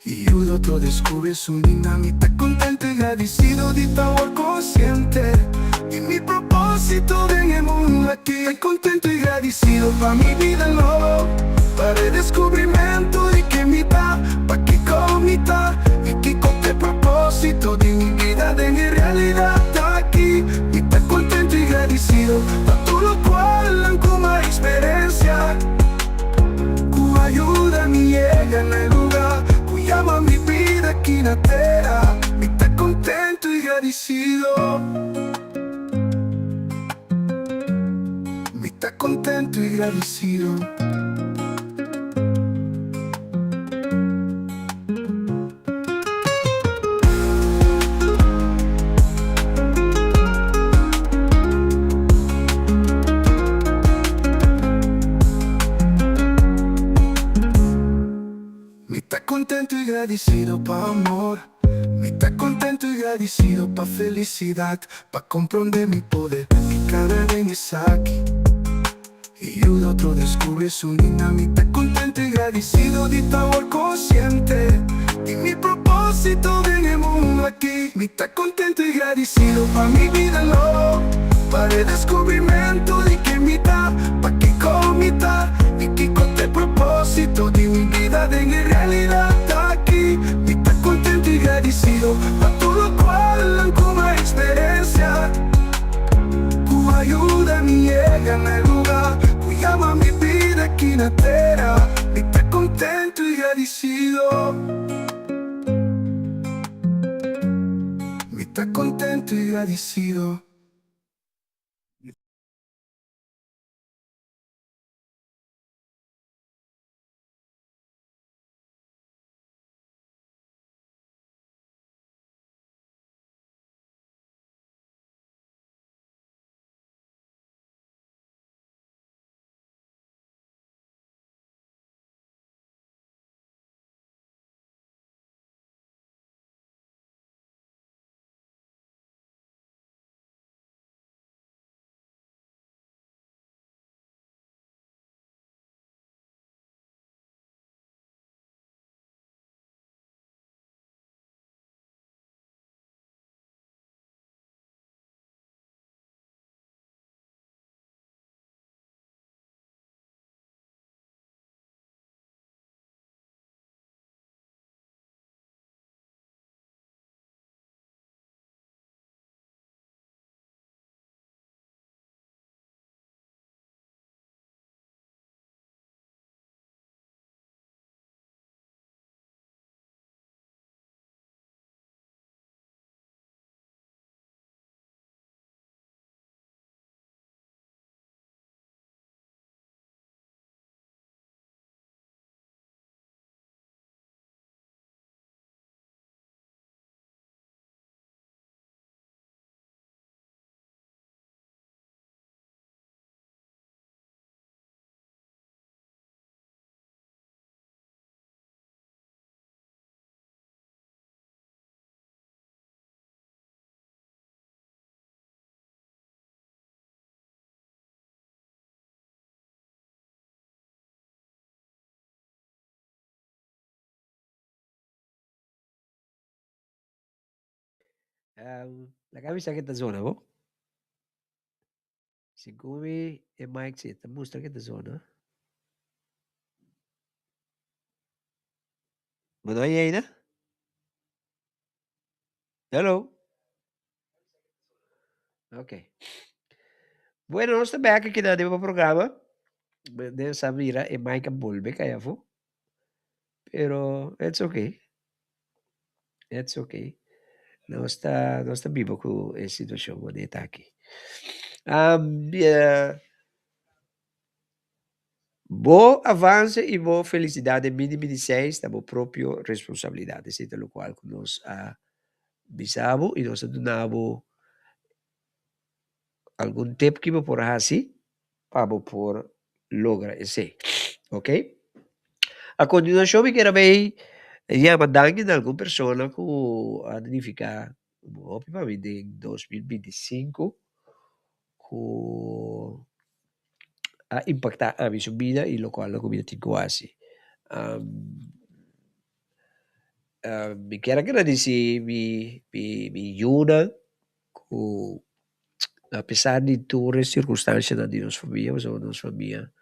Y el otro descubre su dinamita. Contento y agradecido de estar consciente y mi propósito en el mundo aquí. Estoy contento y agradecido pa mi vida nuevo, para el descubrimiento de que mi tá, pa que con mi tá, y que con el propósito de mi vida de mi realidad está aquí. Y tá contento y agradecido pa todo lo cual como experiencia que ayuda a mi llega en el lugar que llama mi vida aquí en la tierra. Mi tá contento y agradecido. Mi tá contento y agradecido. Mi tá contento y agradecido pa amor. Mi tá contento y agradecido pa felicidad, pa comprender mi poder y cada vez está aquí. Y el otro descubre su dinamita. Contento y agradecido de estar consciente y mi propósito en el mundo aquí. Mi tá contento y agradecido pa mi vida nuevo, para el descubrimiento de que mi tá, pa que con mi tá, y que con el propósito de mi vida de mi realidad está aquí. Mi tá contento y agradecido pa todo cual como experiencia que ayuda a mi llega en el lugar que llama mi vida aquí en la tierra. Mi tá contento y agradecido. Mi tá contento y agradecido. La camisa che zona, oh? Siccome e Mike Zeta mostra che zona. Ma non è ainda? Hello? Ok. Bueno, nós também aqui que dá programa. De Samira e Mike Bolbe, kaya fu. Pero it's okay. It's okay. Não está vivo com a situação onde está aqui. Yeah. Boa avanço e boa felicidade em 2026 da boa própria responsabilidade. Sendo o qual nós avisamos e nós donamos algum tempo que vou por assim para por lograr esse. Ok? A continuação, me quero ver mandando em alguma pessoa que a identificar, obviamente, em 2025, que a impactar a minha vida e o qual a comida tem quase. Me quero agradecer mi Yuna, que apesar de todas as circunstâncias da nossa família, mas a nossa família,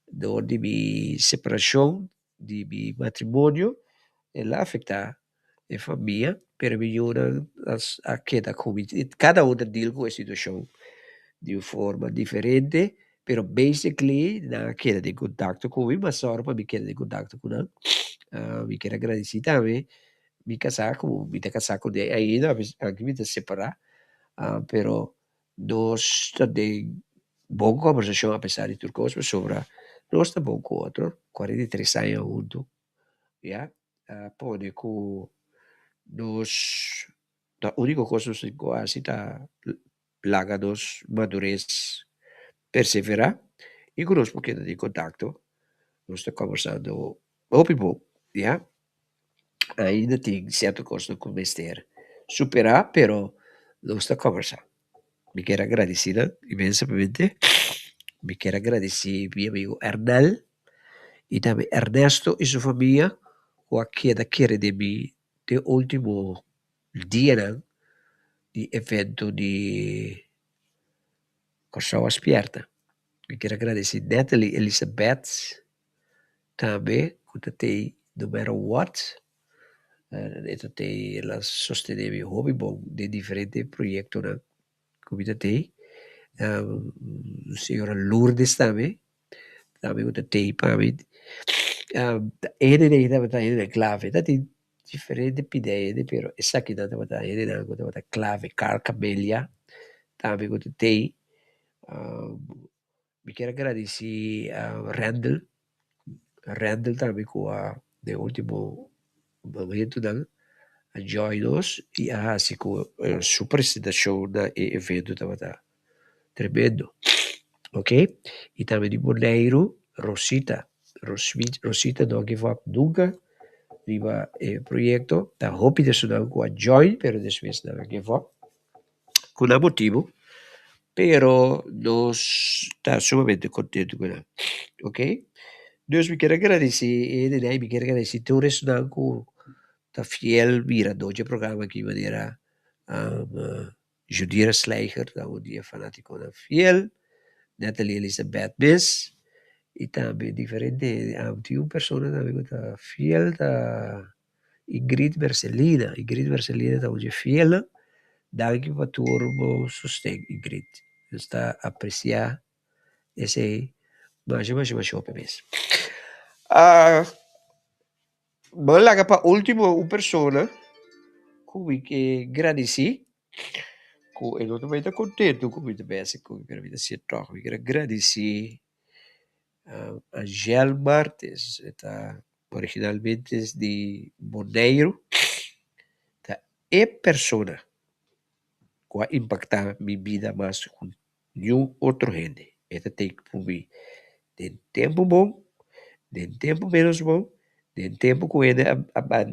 de minha separação, de meu matrimônio, ela afeta a família, pero me Yuna a queda comigo. Cada um deal com a situação de forma diferente, pero basically, na queda de contato comigo, mas só para me queda de contato com ela. Me quero agradecer também. Me casar com, me casar com ele ainda, anche me separar, pero nós também boa conversação, apesar de tudo coisa, sobre nós estamos bom com o outro, 43 anos juntos, yeah? Pode que nós, a única coisa que quase está larga nós madurez perseverar e que nós porque de contato, nós estamos conversando, bom, yeah? Ainda tem certa coisa que mestre superar, pero não está conversando. Me quero agradecer imensamente. Me quero agradecer meu amigo Hernal e também Ernesto e sua família, o que quer de mim de último dia de evento de Corção Aspierta. Me quero agradecer Natalie Elizabeth também, que tem no matter what. Ito te la sostenevi hobby bom de diferente proyecto na comida te signora Lourdes também o te pamit ene ne ita ene clave tem diferente ideia pero essa aqui dá bata ene na bata clave car camelia também o te me quero agradecer Randall também com a de último momento da a join-us e assim com sua apresentação da evento estava tremendo, ok? E também de Boneiro, Rosita não give up nunca, viva o projeto, está rápido de sonar com a join, pero después não give up, com um motivo, pero nós está sumamente contente com ela, ok? Deus me quer agradecer, e me quer agradecer todo isso com tá fiel mirando o programa aqui de maneira Judira Sleicher, da um dia fanático da fiel, Natalie Elizabeth Miss, e também diferente, tem uma pessoa também que tá fiel, da Ingrid Marcelina tá um dia fiel, danke para turbo sustento, Ingrid, está a apreciar esse, mas show mesmo. Malaga para último uma pessoa que agradeci, eu não estou muito contente com muita peça que eu quero ser troca. Eu quero agradecer a Gel Martes, está originalmente de Boneiro, tá? É pessoa que vai impactar minha vida mais com nenhum outro gente. Esta tem que por mim de tempo bom, de tempo menos bom, de tempo que ele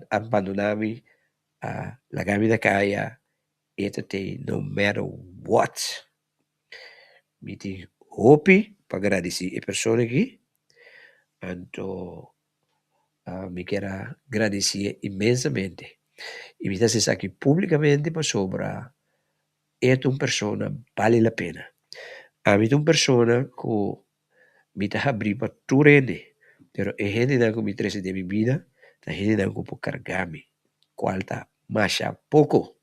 abandonar-me a largar-me da caia. Esta tem no matter what. Me tem hope para agradecer a pessoa aqui. Então, me quero agradecer imensamente. E mi sta aqui publicamente para sobra é uma pessoa vale a pena. A mim uma pessoa que me está abrindo para tudo rende. Pero é gente que me traz de minha vida, é gente que pode carregar-me. Qual está mais pouco.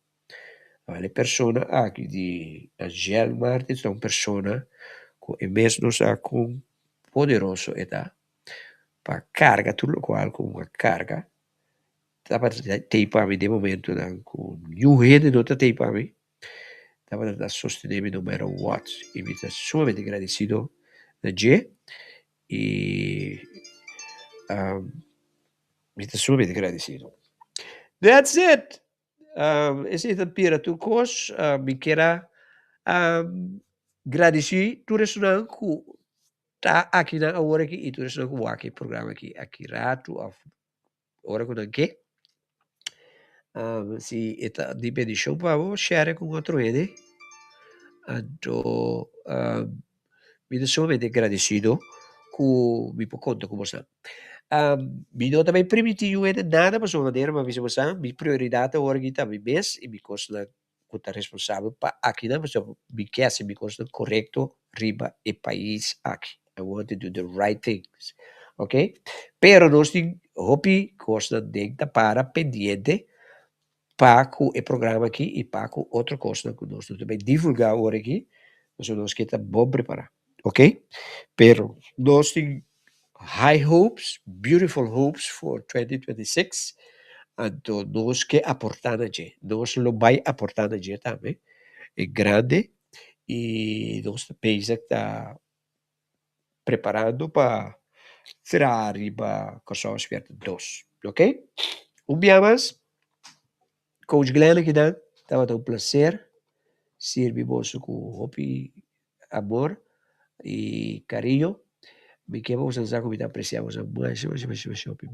Vale persona aqui de Angel Martins é uma pessoa que é mesmo com poderoso eta para carga tudo qual com uma carga tava tem para mim de momento com new rede não tem para mim tava da sostener no matter what e me está sumamente agradecido da G e me está sumamente agradecido. That's it. Esse é para tu cos me queira agradecer tu restaurante que tá aqui na hora aqui e tu restaurante que aqui programa aqui rato a hora que não quer se eta depende show para vou share com outro ele então me dá sumamente agradecido que me pode contar com você. Mi não também permitiu nada para sua maneira, mas você minha prioridade agora aqui também mês e me consta que está responsável para aqui não, mas me quer se me consta correto riba e país aqui. I want to do the right things, ok? Pero nós temos hobby costa dentro para pendiente para o programa aqui e para outra coisa que nós também divulgar agora aqui, mas nós que está bom preparar, ok? Pero nós temos high hopes, beautiful hopes for 2026. Então, nós que aportar na gente, nós lo vai aportar na gente também, é grande e nós pensa que está preparando para Ferrari, para coisas perto dos, ok? Dia mais, Coach Glenn aqui dá, estava um prazer servir você com hobby, amor e carinho. Me quer vamos a me apreciamos mais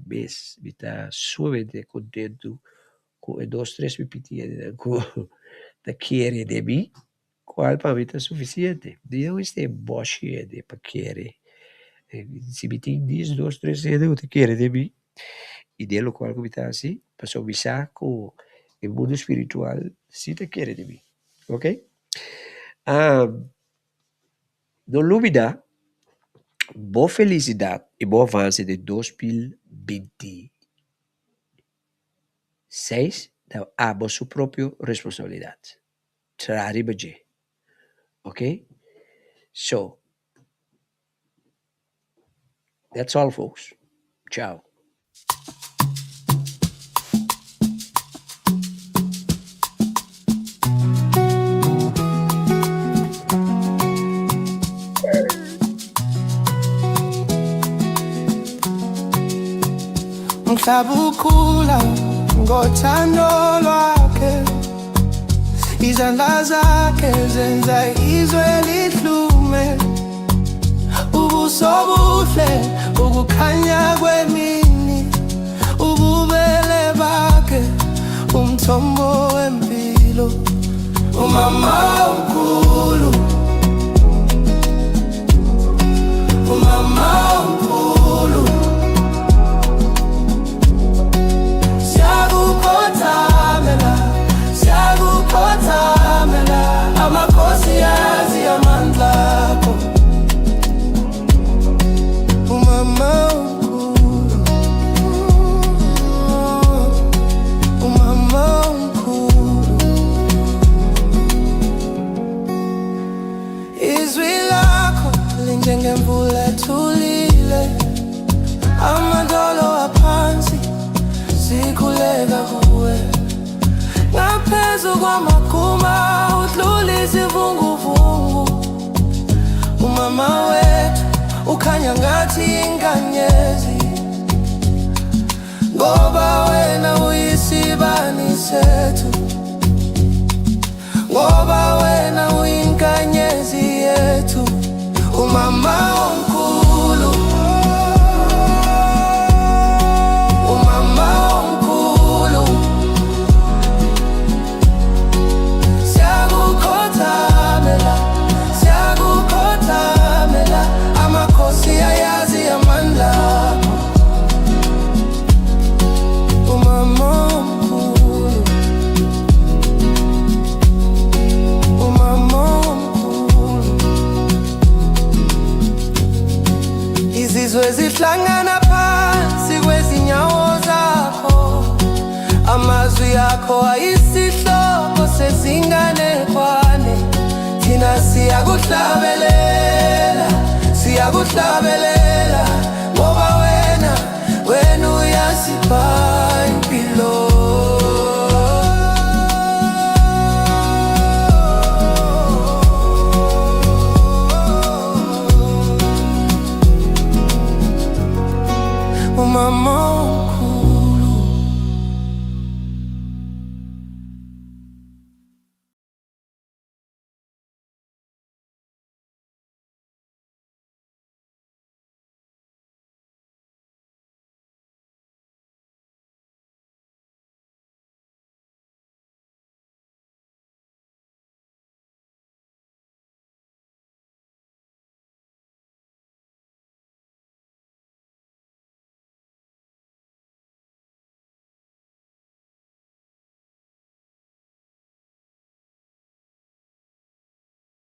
mês, me está sumamente contento com os 2-3 PPT que querer de mim, qual para mim está suficiente. Não está boche de para querer. Se me tem 10, 2, 3 anos que querer de mim, e de lo qual me está assim, para subir com o mundo espiritual, se te querer de mim, ok? Não dúvida. Boa felicidade e bom avanço de 2026 a sua própria responsabilidade. Trará de, ok? So, that's all, folks. Ciao. Umhlaba ukhula ngothando lwakhe, izandla zakhe zenza izwe lihlume, ubuso buhle ukukhanya kwemini, ububele bakhe umthombo wempilo, umama omkhulu, umama omkhulu. Siyakukhothamela amakhosi yazi amandla akho, umama omkhulu, umama omkhulu. Izwi lakho linjengemvula ethulile, amadolo aphansi sikhuleka kuwe, ngaphezu kwamakhuma udlula isivunguvungu. Umama wethu ukhanya ngathi inkanyezi, ngoba wena uyisibani sethu, ngoba wena uyinkanyezi yethu, umama omkhulu, umama omkhulu. Siyakukhothamela, siyakukhothamela, amakhosi ayazi amandla akho, umama omkhulu. wayisihloko sezinganekwane. Thina siyakuhlabelela, siyakuhlabelela, ngoba wena uyasiphatha.